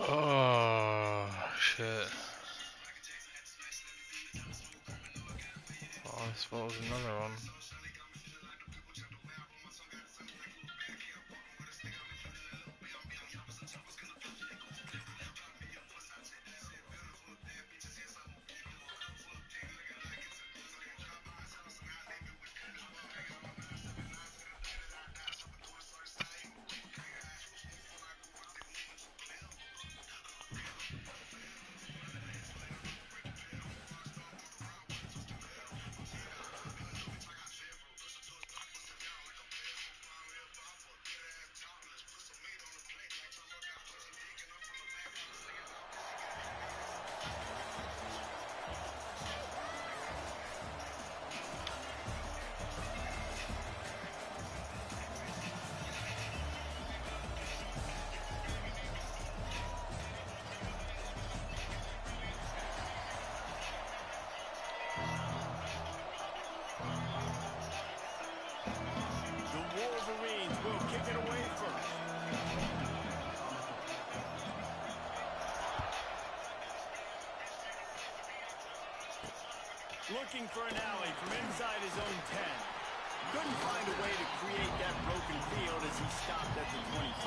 Oh, shit. Oh, I suppose another one. The Wolverines will kick it away first. Looking for an alley from inside his own 10. Couldn't find a way to create that broken field as he stopped at the 25.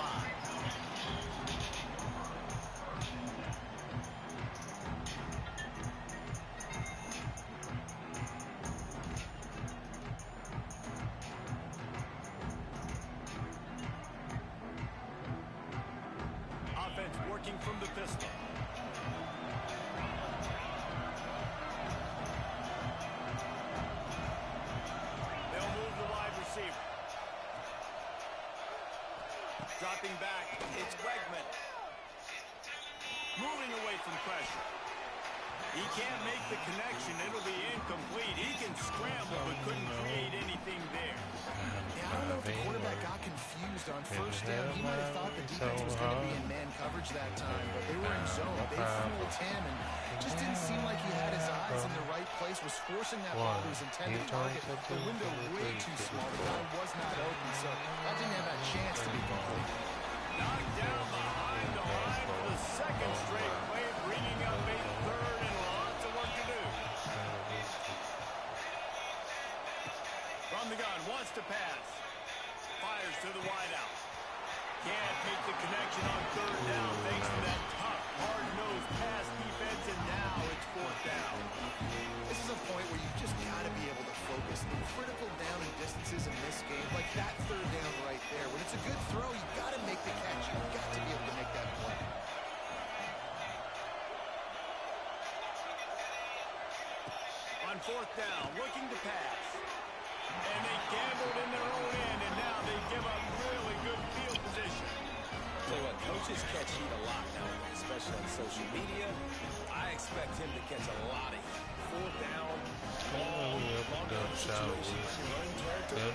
Offense working from the pistol. Dropping back, it's Wegman. Moving away from pressure. He can't make the connection. It'll be incomplete. He can scramble, but couldn't create anything there. Yeah, I don't know if the quarterback got confused on first down. He might have thought the defense was going to be in man coverage that time, but they were in zone. They fooled him, and it just didn't seem like he had his eyes in the right place, was forcing that ball to his intended target. The window way too small. The guy was not open, so that didn't have that chance to be complete. Knocked down behind the line for the second straight play, bringing up a third and lots of work to do. From the gun, wants to pass. Fires to the wideout. Can't make the connection on third down thanks to that tough, hard-nosed pass defense, and now it's fourth down. This is a point where you've just got to be able to focus. The critical down and distances in this game, like that third down right there. When it's a good throw, you've got to make the catch. You've got to be able to make that play. On fourth down, looking to pass. And they gambled in their own end, and now they give up really good field position. Tell you what, coaches catch heat a lot now, especially on social media. I expect him to catch a lot of heat. Fourth down, long situation when you're running territory.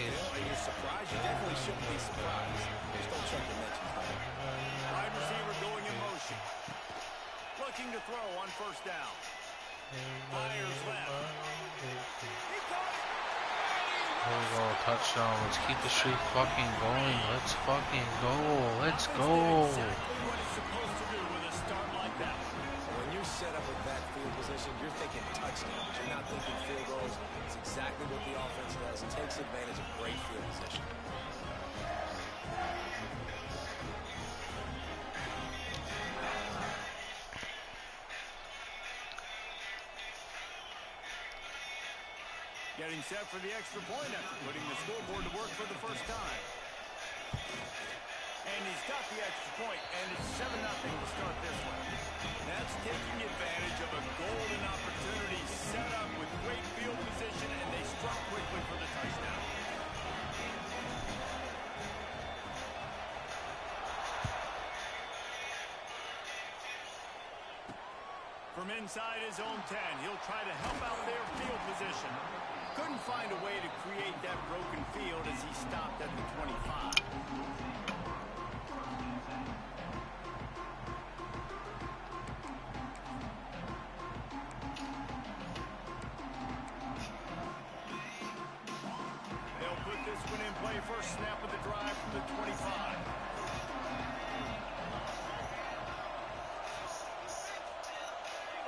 Are you surprised? You definitely shouldn't be surprised. Just don't check the mentions. Wide receiver going in motion. Looking to throw on first down. Fires left. There we go, touchdown. Let's keep the streak fucking going. Let's fucking go. Let's go. Exactly what it's supposed to do with a start like that. When you're set up with that field position, you're thinking touchdowns. You're not thinking field goals. It's exactly what the offense does. It takes advantage of great field position. Getting set for the extra point after putting the scoreboard to work for the first time. And he's got the extra point, and it's 7-0 to start this one. That's taking advantage of a golden opportunity set up with great field position, and they struck quickly for the touchdown. From inside his own 10, he'll try to help out their field position. Couldn't find a way to create that broken field as he stopped at the 25. They'll put this one in play first snap of the drive from the 25.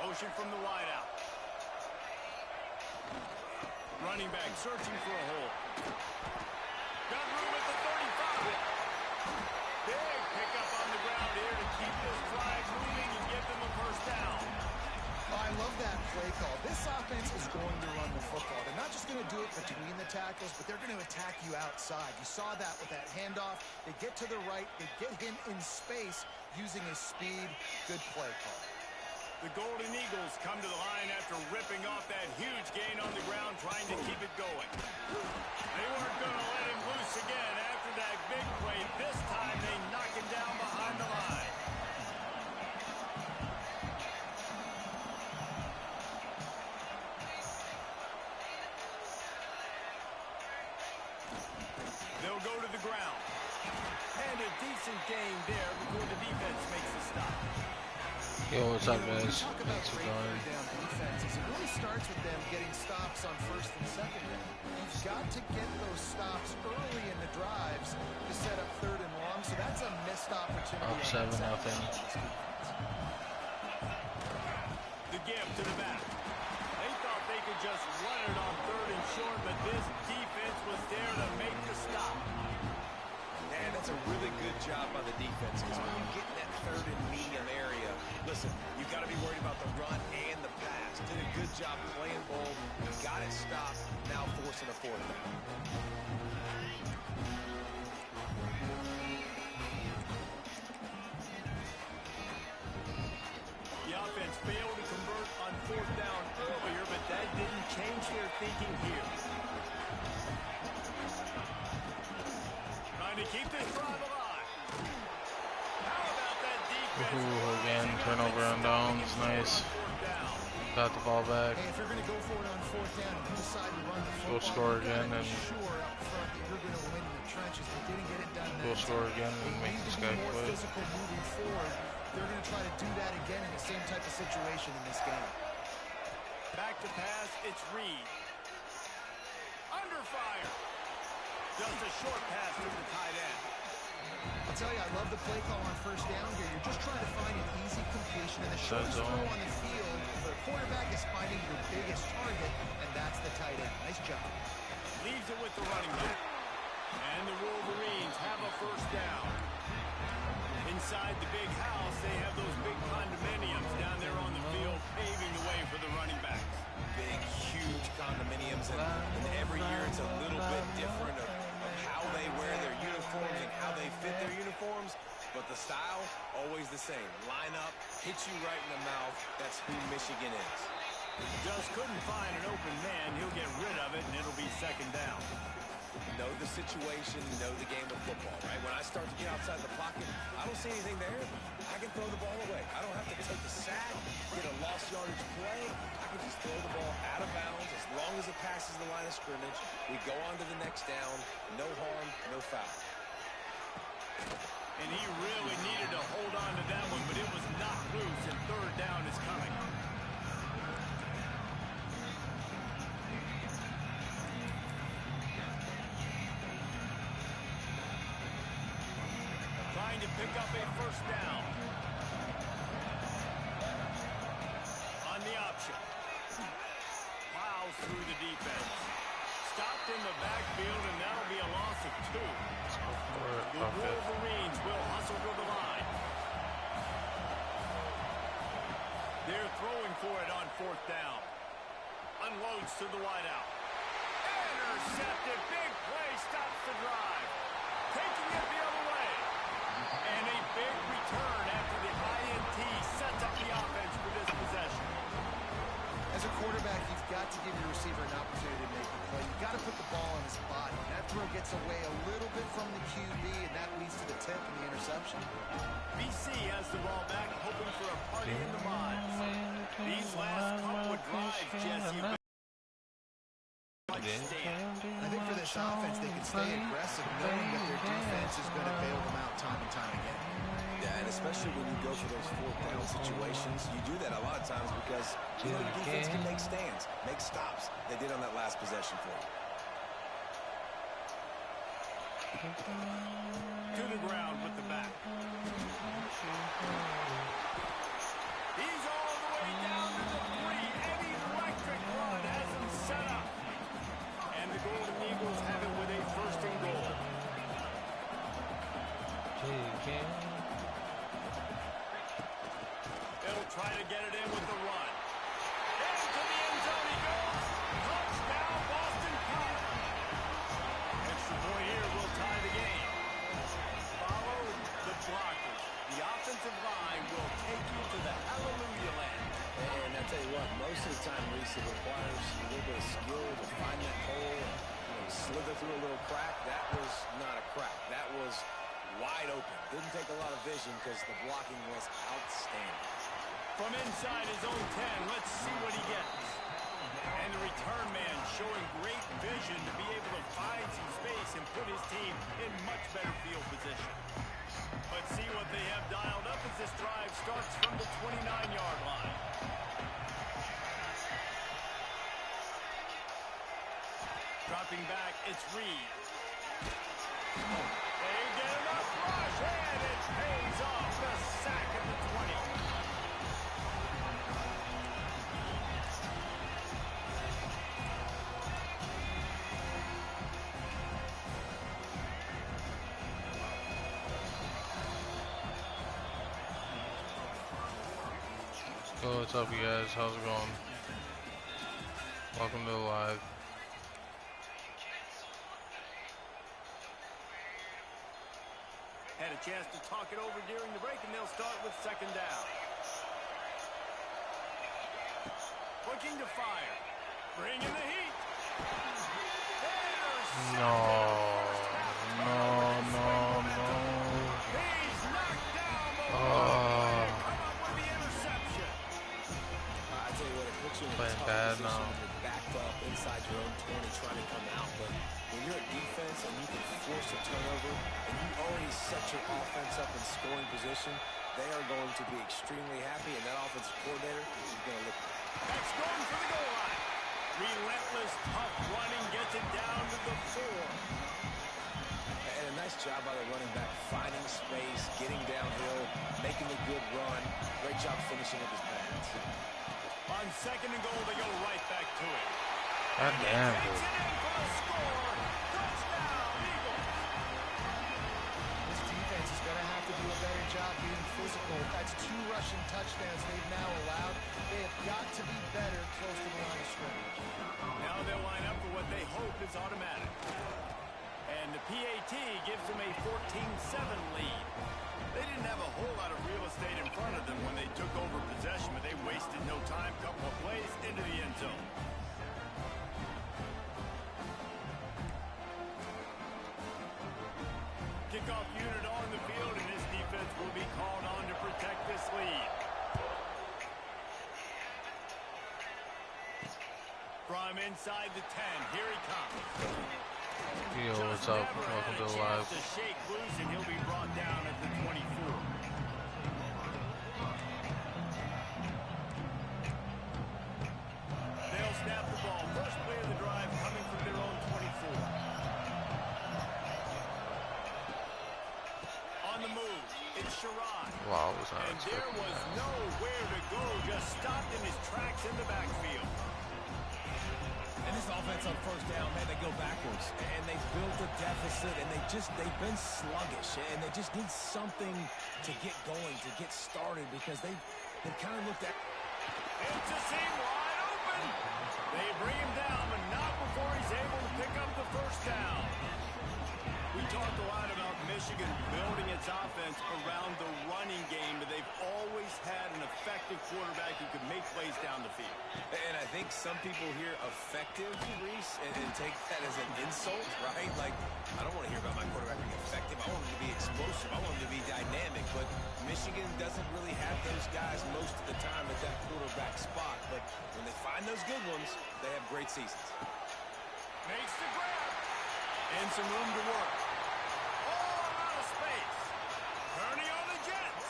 Motion from the wideout. Running back searching for a hole. Got room at the 35. Big pickup on the ground here to keep this drive moving and give them a first down. Oh, I love that play call. This offense is going to run the football. They're not just going to do it between the tackles, but they're going to attack you outside. You saw that with that handoff. They get to the right. They get him in space using his speed. Good play call. The Golden Eagles come to the line after ripping off that huge gain on the ground, trying to keep it going. They weren't going to let him loose again after that big play. This time they knock him down behind the line. They'll go to the ground. And a decent gain there before the defense makes the stop. Yo, what's up, When you guys? talk about Thanks for great joining. third down defenses, it really starts with them getting stops on first and second down. You've got to get those stops early in the drives to set up third and long, so that's a missed opportunity. Up 7-0. The give to the back. They thought they could just run it on third and short, but this defense was there to make the stop. And that's a really good job by the defense, because when you get in that third and medium area, listen, you got to be worried about the run and the pass. Did a good job playing bold. Got it stopped. Now forcing a fourth down. The offense failed to convert on fourth down earlier, but that didn't change their thinking here. Trying to keep this drive alive. How about that defense? Ooh, again, turnover on downs. Nice. Got the ball back. Hey, if you're going to go for it on fourth down and you decide to run the We'll football, score again and sure up front that you're going to win in the trenches. They didn't get it done. we'll score again and make this guy more quit. physical moving forward. They're going to try to do that again in the same type of situation in this game. Back to pass, it's Reed. Under fire. Just a short pass to the tight end. I'll tell you, I love the play call on first down here. You're just trying to find an easy completion, and the shortest throw on the field for a quarterback is finding your biggest target, and that's the tight end. Nice job. Leaves it with the running back. And the Wolverines have a first down. Inside the big house, they have those big condominiums down there on the field, paving the way for the running backs. Big, huge condominiums, and every year it's a little bit different of how they wear their uniforms and how they fit their uniforms, but the style, always the same. Line up, hit you right in the mouth. That's who Michigan is. Just couldn't find an open man. He'll get rid of it, and it'll be second down. Know the situation, know the game of football, right? When I start to get outside the pocket, I don't see anything there. I can throw the ball away. I don't have to take a sack, get a lost yardage play. I can just throw the ball out of bounds as long as it passes the line of scrimmage. We go on to the next down. No harm, no foul. And he really needed to hold on to that one, but it was knocked loose, and third down is coming. Trying to pick up a first down. On the option. Plows through the defense. Stopped in the backfield, and that'll be a loss of 2. The Wolverines will hustle to the line. They're throwing for it on fourth down. Unloads to the wideout. Intercepted. Big play. Stops the drive. Taking it the other way. And a big return after the INT sets up the offense for this possession. As a quarterback, you've got to give your receiver an opportunity to make the play. You've got to put the ball on his body. That throw gets away a little bit from the QB, and that leads to the tip and the interception. BC has the ball back, hoping for a party in the minds. These last couple of drives, Jesse, have been much stand. I think for this offense, they can stay aggressive, knowing that their defense is going to bail them out time and time again. Yeah, and especially when you go for those fourth down situations, you do that a lot of times because you know the defense can make stands, make stops. They did on that last possession for you. To the ground with the back. He's all the way down to the 3. Eddie Electric run has him set up. And the Golden Eagles have it with a first and goal. They'll try to get it in with the run. Into the end zone he goes. Touchdown, Boston College. Extra point here will tie the game. Follow the blockers. The offensive line will take you to the hallelujah land. And I tell you what, most of the time, Reese, it requires a little bit of skill to find that hole and slither through a little crack. That was not a crack. That was wide open. Didn't take a lot of vision because the blocking was outstanding. From inside his own 10, let's see what he gets. And the return man showing great vision to be able to find some space and put his team in much better field position. Let's see what they have dialed up as this drive starts from the 29-yard line. Dropping back, it's Reed. They get enough rush, and it pays off. The sack at the 20. So what's up, you guys? How's it going? Welcome to the live. Had a chance to talk it over during the break, and they'll start with second down. Looking to fire. Bring in the heat. No. He's knocked down the come up with the interception. I tell you what, it puts you in a Playing tough bad position now. when you're backed up inside your own 20 trying to come out. But when you're a defense and you can force a turnover and you already set your offense up in scoring position, they are going to be extremely happy, and that offensive coordinator is going to look. That's going for the goal line. Relentless, tough running, gets it down to the 4. And a nice job by the running back, finding space, getting downhill, making a good run. Great job finishing up his pads. On second and goal, they go right back to it. God damn, Takes dude. it in for the score. Touchdown, Eagles. This defense is going to have to do a better job being physical. That's 2 rushing touchdowns they've now allowed. They have got to be better close to the line of scrimmage. Now they'll line up for what they hope is automatic. And the PAT gives them a 14-7 lead. They didn't have a whole lot of real estate in front of them when they took over possession, but they wasted no time. Couple of plays into the end zone. Kickoff unit on the field, and this defense will be called on to protect this lead. From inside the 10, here he comes. Yo, what's up? Welcome to the live. To shake loose, and he'll be brought down at the 24. They'll snap the ball. First play of the drive coming from their own 24. On the move, it's Sherrod. Wow, was not And there expecting was that. nowhere to go, just stopped in his tracks in the backfield. And this offense on first down, man, they go backwards. And they built a deficit, and they've been sluggish. And they just need something to get going, to get started, because they kind of looked at. It's a seam wide open. They bring him down, but not before he's able to pick up the first down. We talked a lot about Michigan building its offense around the running game, but they've always had an effective quarterback who could make plays down the field. And I think some people hear effective, Reese, and take that as an insult, right? Like, I don't want to hear about my quarterback being effective. I want him to be explosive. I want him to be dynamic. But Michigan doesn't really have those guys most of the time at that quarterback spot. But when they find those good ones, they have great seasons. Makes the grab. And some room to work. All out of space. Kearney on the Jets.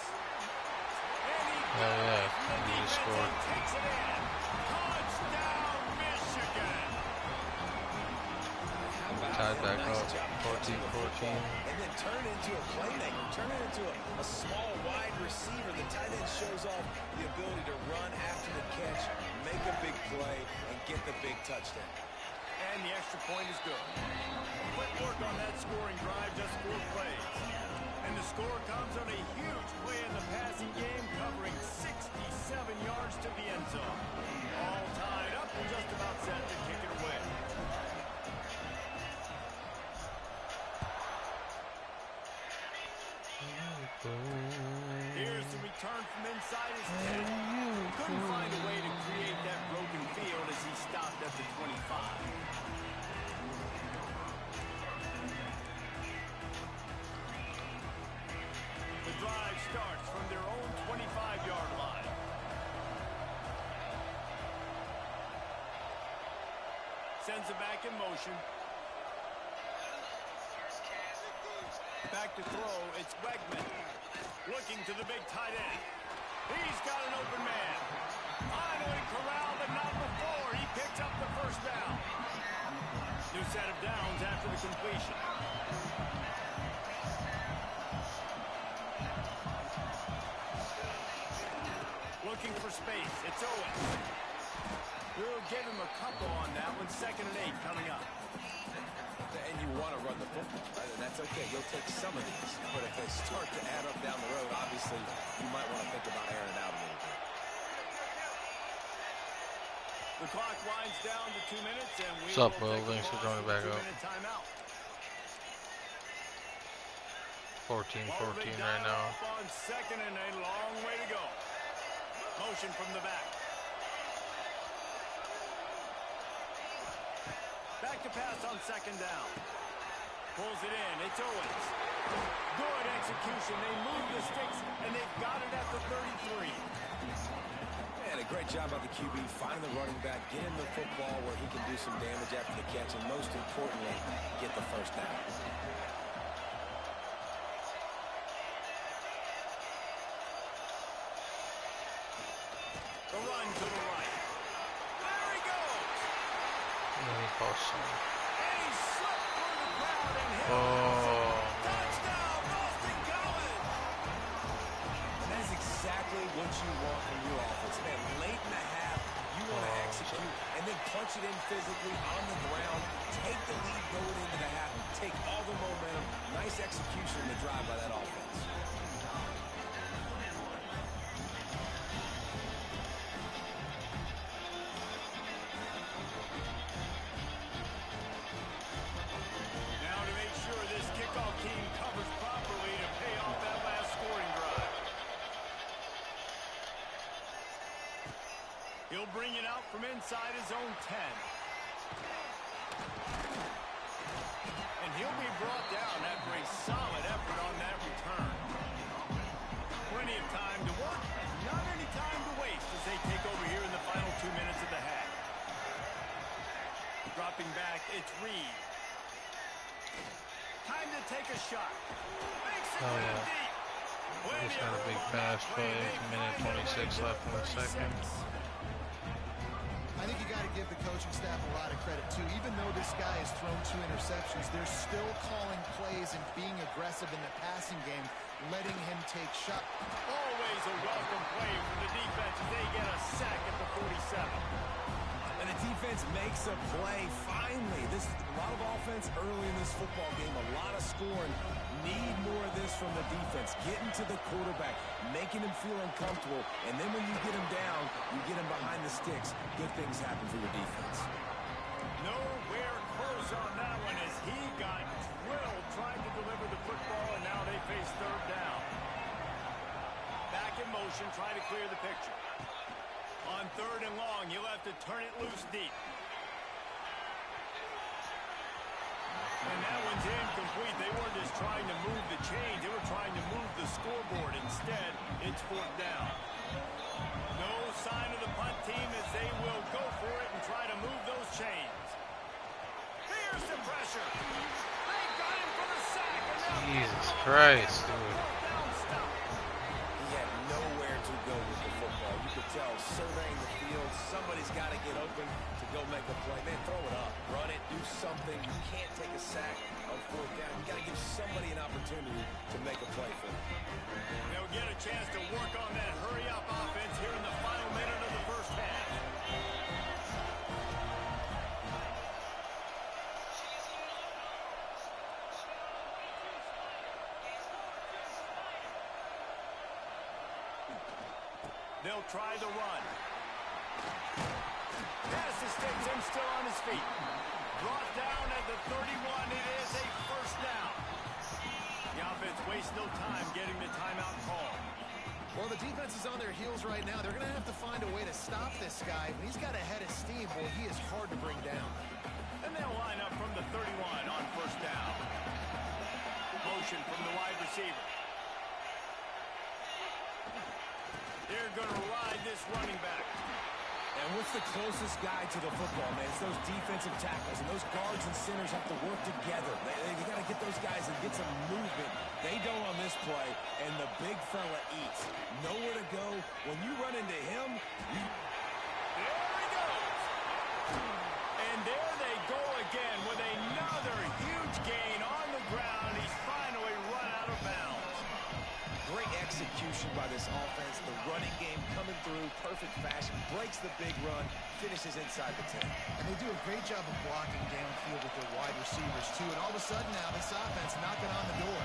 And he Yeah, he just scored. takes it in. Touchdown, Michigan. Tied back Nice up, job 14-14. And then turn into a playmaker, turn it into a small wide receiver. The tight end shows off the ability to run after the catch, make a big play, and get the big touchdown. And the extra point is good. Quick work on that scoring drive, just 4 plays. And the score comes on a huge play in the passing game, covering 67 yards to the end zone. All tied up and just about set to kick it away. Here's the return from inside his 10. Couldn't find a way to create that broken field as he stopped at the 25. The drive starts from their own 25-yard line. Sends it back in motion. Back to throw, it's Wegman. Looking to the big tight end. He's got an open man. Finally corralled, but not before. He picks up the first down. New set of downs after the completion. Looking for space. It's Owens. We'll give him a couple on that one. 2nd and 8 coming up. And you want to run the football, right? And that's okay. You'll take some of these. But if they start to add up down the road, obviously, you might want to think about airing it out a little bit. The clock winds down to 2 minutes, and we What's up, Will? Thanks for joining back up. 14-14 right now. On 2nd and a long way to go. Motion from the back. Back to pass on 2nd down. Pulls it in. It's Owens. Good execution. They move the sticks, and they've got it at the 33. And a great job by the QB. Find the running back, get him the football where he can do some damage after the catch, and most importantly, get the first down. The run to the right. There he goes. And he posts him. And he slipped through the crowd and hit. Touchdown, Boston College. And that's exactly what you want from your offense. Man, late in the half, you want to execute and then punch it in physically on the ground. Take the lead going into the half. Take all the momentum. Nice execution in the drive by that offense. He'll bring it out from inside his own 10. And he'll be brought down after a solid effort on that return. Plenty of time to work, not any time to waste as they take over here in the final 2 minutes of the half. Dropping back, it's Reed. Time to take a shot. Makes it deep. Just got a big pass play. Minute 26 left in the second. I think you got to give the coaching staff a lot of credit, too. Even though this guy has thrown 2 interceptions, they're still calling plays and being aggressive in the passing game, letting him take shots. Always a welcome play for the defense as they get a sack at the 47. And the defense makes a play. Finally, this is a lot of offense early in this football game, a lot of scoring. Need more of this from the defense. Getting to the quarterback, making him feel uncomfortable, and then when you get him down, you get him behind the sticks. Good things happen for your defense. Nowhere close on that one as he got drilled trying to deliver the football, and now they face 3rd down. Back in motion, try to clear the picture. On 3rd and long, you'll have to turn it loose deep. And that one's incomplete. They weren't just trying to move the chains. They were trying to move the scoreboard. Instead, it's 4th down. No sign of the punt team as they will go for it and try to move those chains. Here's the pressure. They got him for the sack. Jesus Christ, dude. He had nowhere to go with the football. You could tell, surveying the field, somebody's got to get open to go make a play. Man, throw it up, run it, do something. You can't take a sack on 4th down. You got to give somebody an opportunity to make a play for them. They'll get a chance to work on that hurry-up offense here in the final minute of the first half. They'll try the run. Pass to sticks him still on his feet. Brought down at the 31. It is a first down. The offense wastes no time getting the timeout call. Well, the defense is on their heels right now. They're going to have to find a way to stop this guy. When he's got a head of steam, boy, he is hard to bring down. And they'll line up from the 31 on first down. Motion from the wide receiver. They're going to ride this running back. And what's the closest guy to the football, man? It's those defensive tackles, and those guards and centers have to work together. They got to get those guys and get some movement. They don't on this play, and the big fella eats. Nowhere to go. When you run into him, There he goes. And there they go again with another huge gain on the ground. He's finally run out of bounds. great execution by this offense. The running game coming through, perfect fashion, breaks the big run, finishes inside the 10. And they do a great job of blocking downfield with their wide receivers, too. And all of a sudden now, this offense knocking on the door.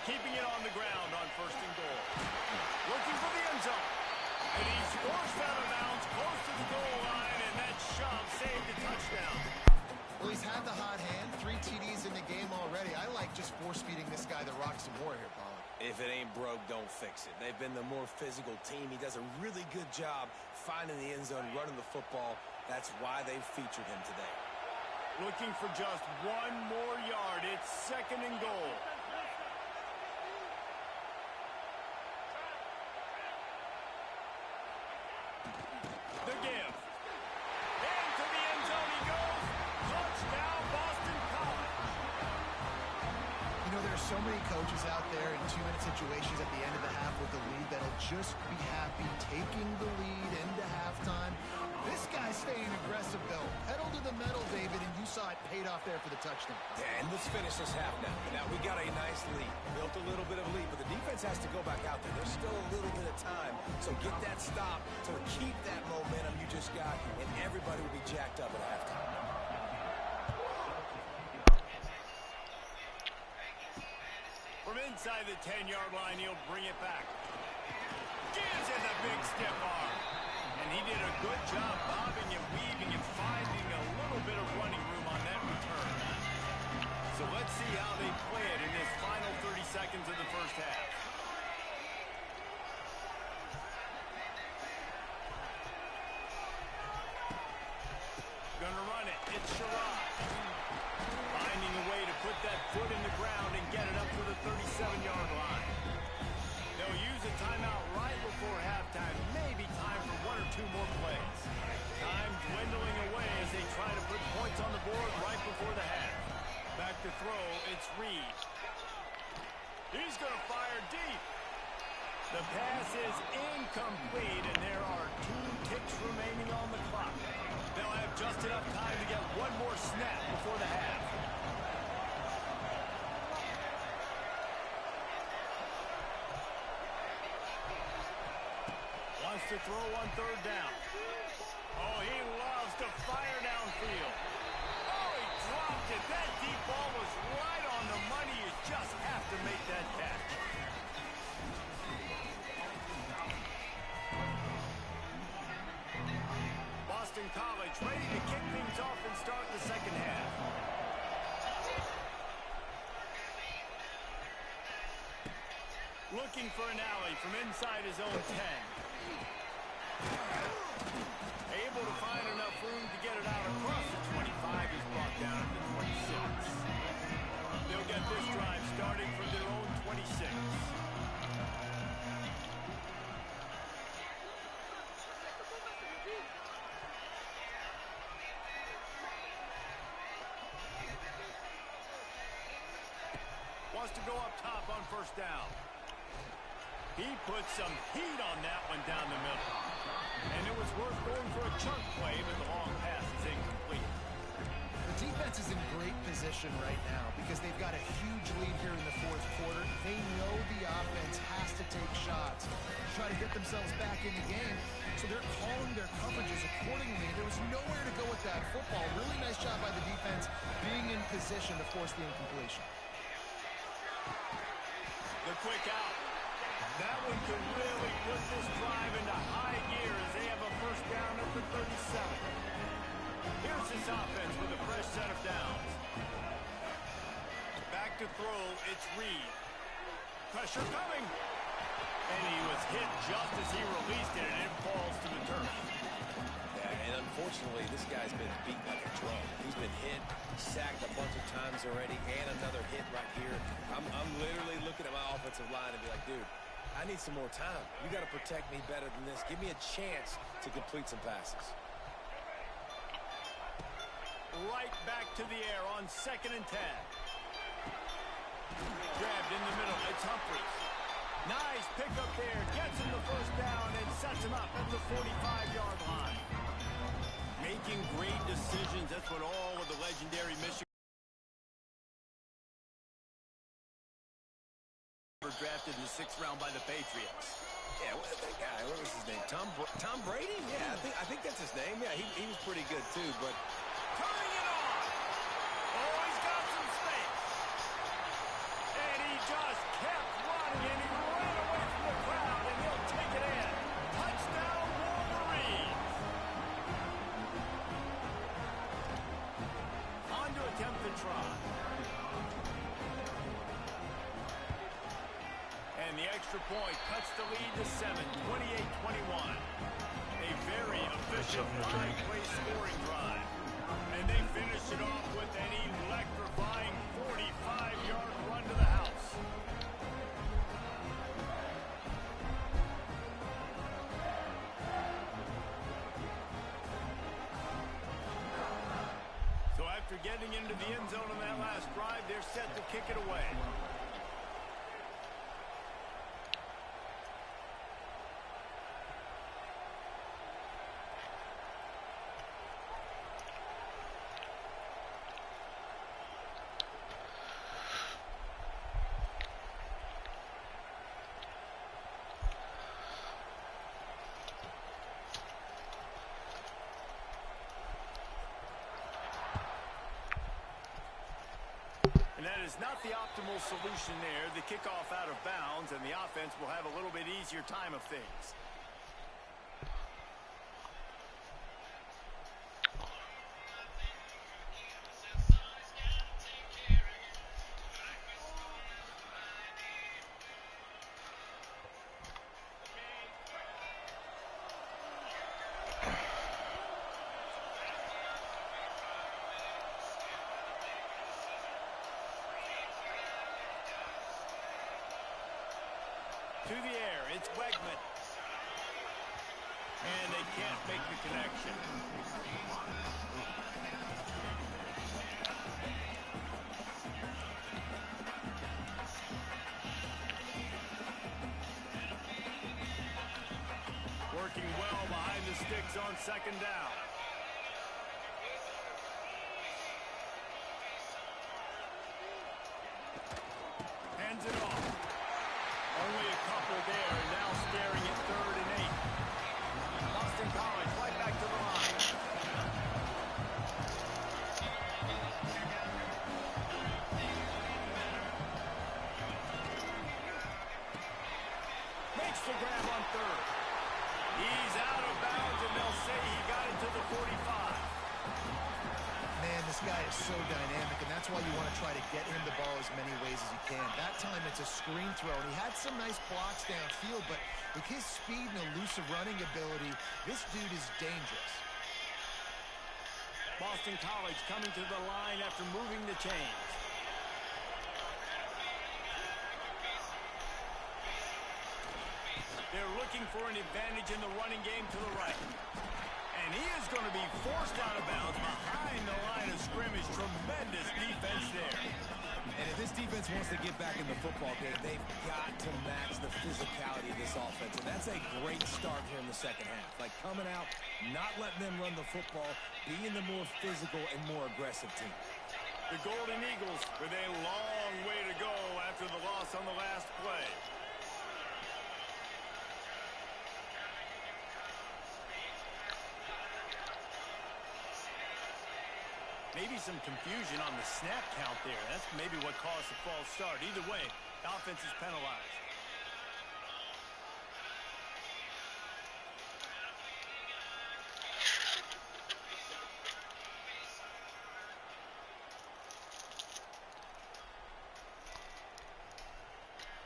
Keeping it on the ground on 1st and goal. Looking for the end zone. And he's forced out of bounds close to the goal line, and that shove saved a touchdown. Well, he's had the hot hand, 3 TDs in the game already. I like just force-feeding this guy the rock some more here, Paul. If it ain't broke, don't fix it. They've been the more physical team. He does a really good job finding the end zone, running the football. That's why they featured him today. Looking for just 1 more yard. It's 2nd and goal. The give. Into the end zone he goes. Touchdown, Boston College. You know, there are so many coaches out there in 2-minute situations at the end of the half with the lead that'll just be happy taking the lead into halftime. This guy's staying aggressive, though. Pedal to the metal, David, and you saw it paid off there for the touchdown. Yeah, and let's finish this half now. Now, we got a nice lead. Built a little bit of a lead, but the defense has to go back out there. There's still a little bit of time. So get that stop to keep that momentum you just got, and everybody will be jacked up at halftime. From inside the 10-yard line, he'll bring it back. Gives it the big stiff arm. And he did a good job bobbing and weaving and finding a little bit of running room on that return. So let's see how they play it in this final 30 seconds of the first half. Gonna run it. It's Sherrod. Finding a way to put that foot in the ground and get it up to the 37-yard line. They'll use a timeout right before halftime. Maybe time for 1 or 2 more plays. Time dwindling away as they try to put points on the board right before the half. Back to throw, it's Reed. He's going to fire deep. The pass is incomplete, and there are 2 ticks remaining on the clock. They'll have just enough time to get 1 more snap before the half. Wants to throw on 3rd down. Oh, he loves to fire downfield. Oh, he dropped it. That deep ball was right on the money. You just have to make that catch. Boston College ready to kick things off and start the second half. Looking for an alley from inside his own 10. Able to find enough room to get it out across the 25. He's brought down to the 26. They'll get this drive started from their own 26. Wants to go up top on 1st down. He put some heat on that one down the middle. And it was worth going for a chunk play, but the long pass is incomplete. The defense is in great position right now because they've got a huge lead here in the 4th quarter. They know the offense has to take shots to try to get themselves back in the game. So they're calling their coverages accordingly. There was nowhere to go with that football. Really nice job by the defense being in position to force the incompletion. The quick out. That one could really put this drive into high gear as they have a 1st down at the 37. Here's this offense with a fresh set of downs. Back to throw, it's Reed. Pressure coming. And he was hit just as he released it, and it falls to the turf. Yeah, and unfortunately, this guy's been beat like a drum. He's been hit, sacked a bunch of times already, and another hit right here. I'm literally looking at my offensive line and be like, dude, I need some more time. You got to protect me better than this. Give me a chance to complete some passes. Right back to the air on 2nd and 10. Grabbed in the middle. It's Humphries. Nice pickup there. Gets him the first down and sets him up at the 45-yard line. Making great decisions. That's what all of the legendary Michigan were drafted in the 6th round by the Patriots. Yeah, that guy, what was his name? Tom Brady? Yeah, I think that's his name. Yeah, he was pretty good too, but turning it on. Oh, he's got some space. And he just kept running, and he ran away from the crowd, and he'll take it in. Touchdown, Wolverines. On to attempt the try. And the extra point cuts the lead to 7, 28-21. A very efficient 5-play scoring drive. And they finish it off with an electrifying 45-yard run to the house. So after getting into the end zone on that last drive, they're set to kick it away. And that is not the optimal solution there. The kickoff out of bounds, and the offense will have a little bit easier time of things. To the air, it's Wegman. And they can't make the connection. Working well behind the sticks on 2nd down. Hands it off. Only a couple there, now staring at 3rd and 8. Boston College right back to the line. Makes the grab on 3rd. He's out of bounds, and they'll say he got it to the 45. Man, this guy is so dynamic, and that's why you want to try to get him the ball as many ways as you can. That time it's a screen throw, and he had some nice blocks downfield, but with his speed and elusive running ability, this dude is dangerous. Boston College coming to the line after moving the chains. They're looking for an advantage in the running game to the right. And he is going to be forced out of bounds behind the line of scrimmage. Tremendous defense there. And if this defense wants to get back in the football game, they've got to match the physicality of this offense. And that's a great start here in the 2nd half. Like coming out, not letting them run the football, being the more physical and more aggressive team. The Golden Eagles with a long way to go after the loss on the last play. Maybe some confusion on the snap count there. That's maybe what caused the false start. Either way, the offense is penalized.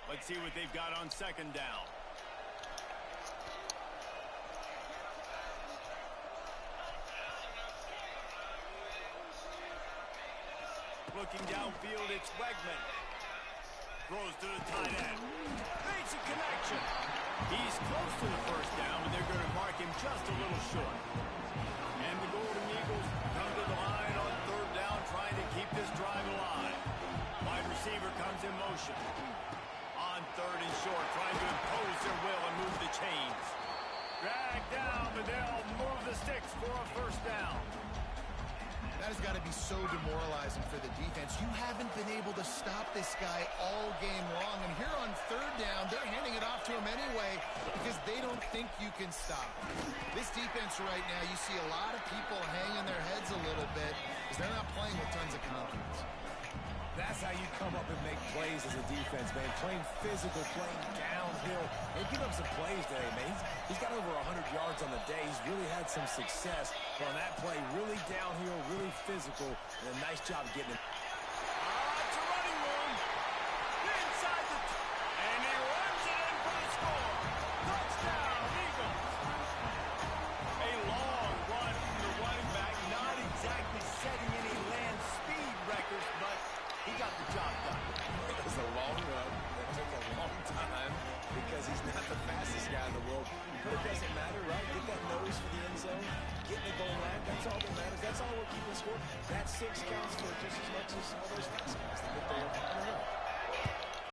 Let's see what they've got on 2nd down. Looking downfield, it's Wegman. Throws to the tight end. Makes a connection. He's close to the first down, but they're going to mark him just a little short. And the Golden Eagles come to the line on third down, trying to keep this drive alive. Wide receiver comes in motion. On third and short, trying to impose their will and move the chains. Drag down, but they'll move the sticks for a first down. That has got to be so demoralizing for the defense. You haven't been able to stop this guy all game long. And here on third down, they're handing it off to him anyway because they don't think you can stop. This defense right now, you see a lot of people hanging their heads a little bit because they're not playing with tons of confidence. That's how you come up and make plays as a defense, man. Playing physical, playing downhill. They give up some plays today, man. He's got over 100 yards on the day. He's really had some success. But on that play, really downhill, really physical, and a nice job getting him. It's a running room. Inside the... And he runs it in for the score. Touchdown, Eagles. A long run from the running back. Not exactly setting any land speed records, but he got the job done. It was a long run that took a long time because he's not the fastest guy in the world. But it doesn't matter, right? Get that nose for the end zone. Get in the goal line. That's all that matters. That's all we're keeping score. That 6 counts for just as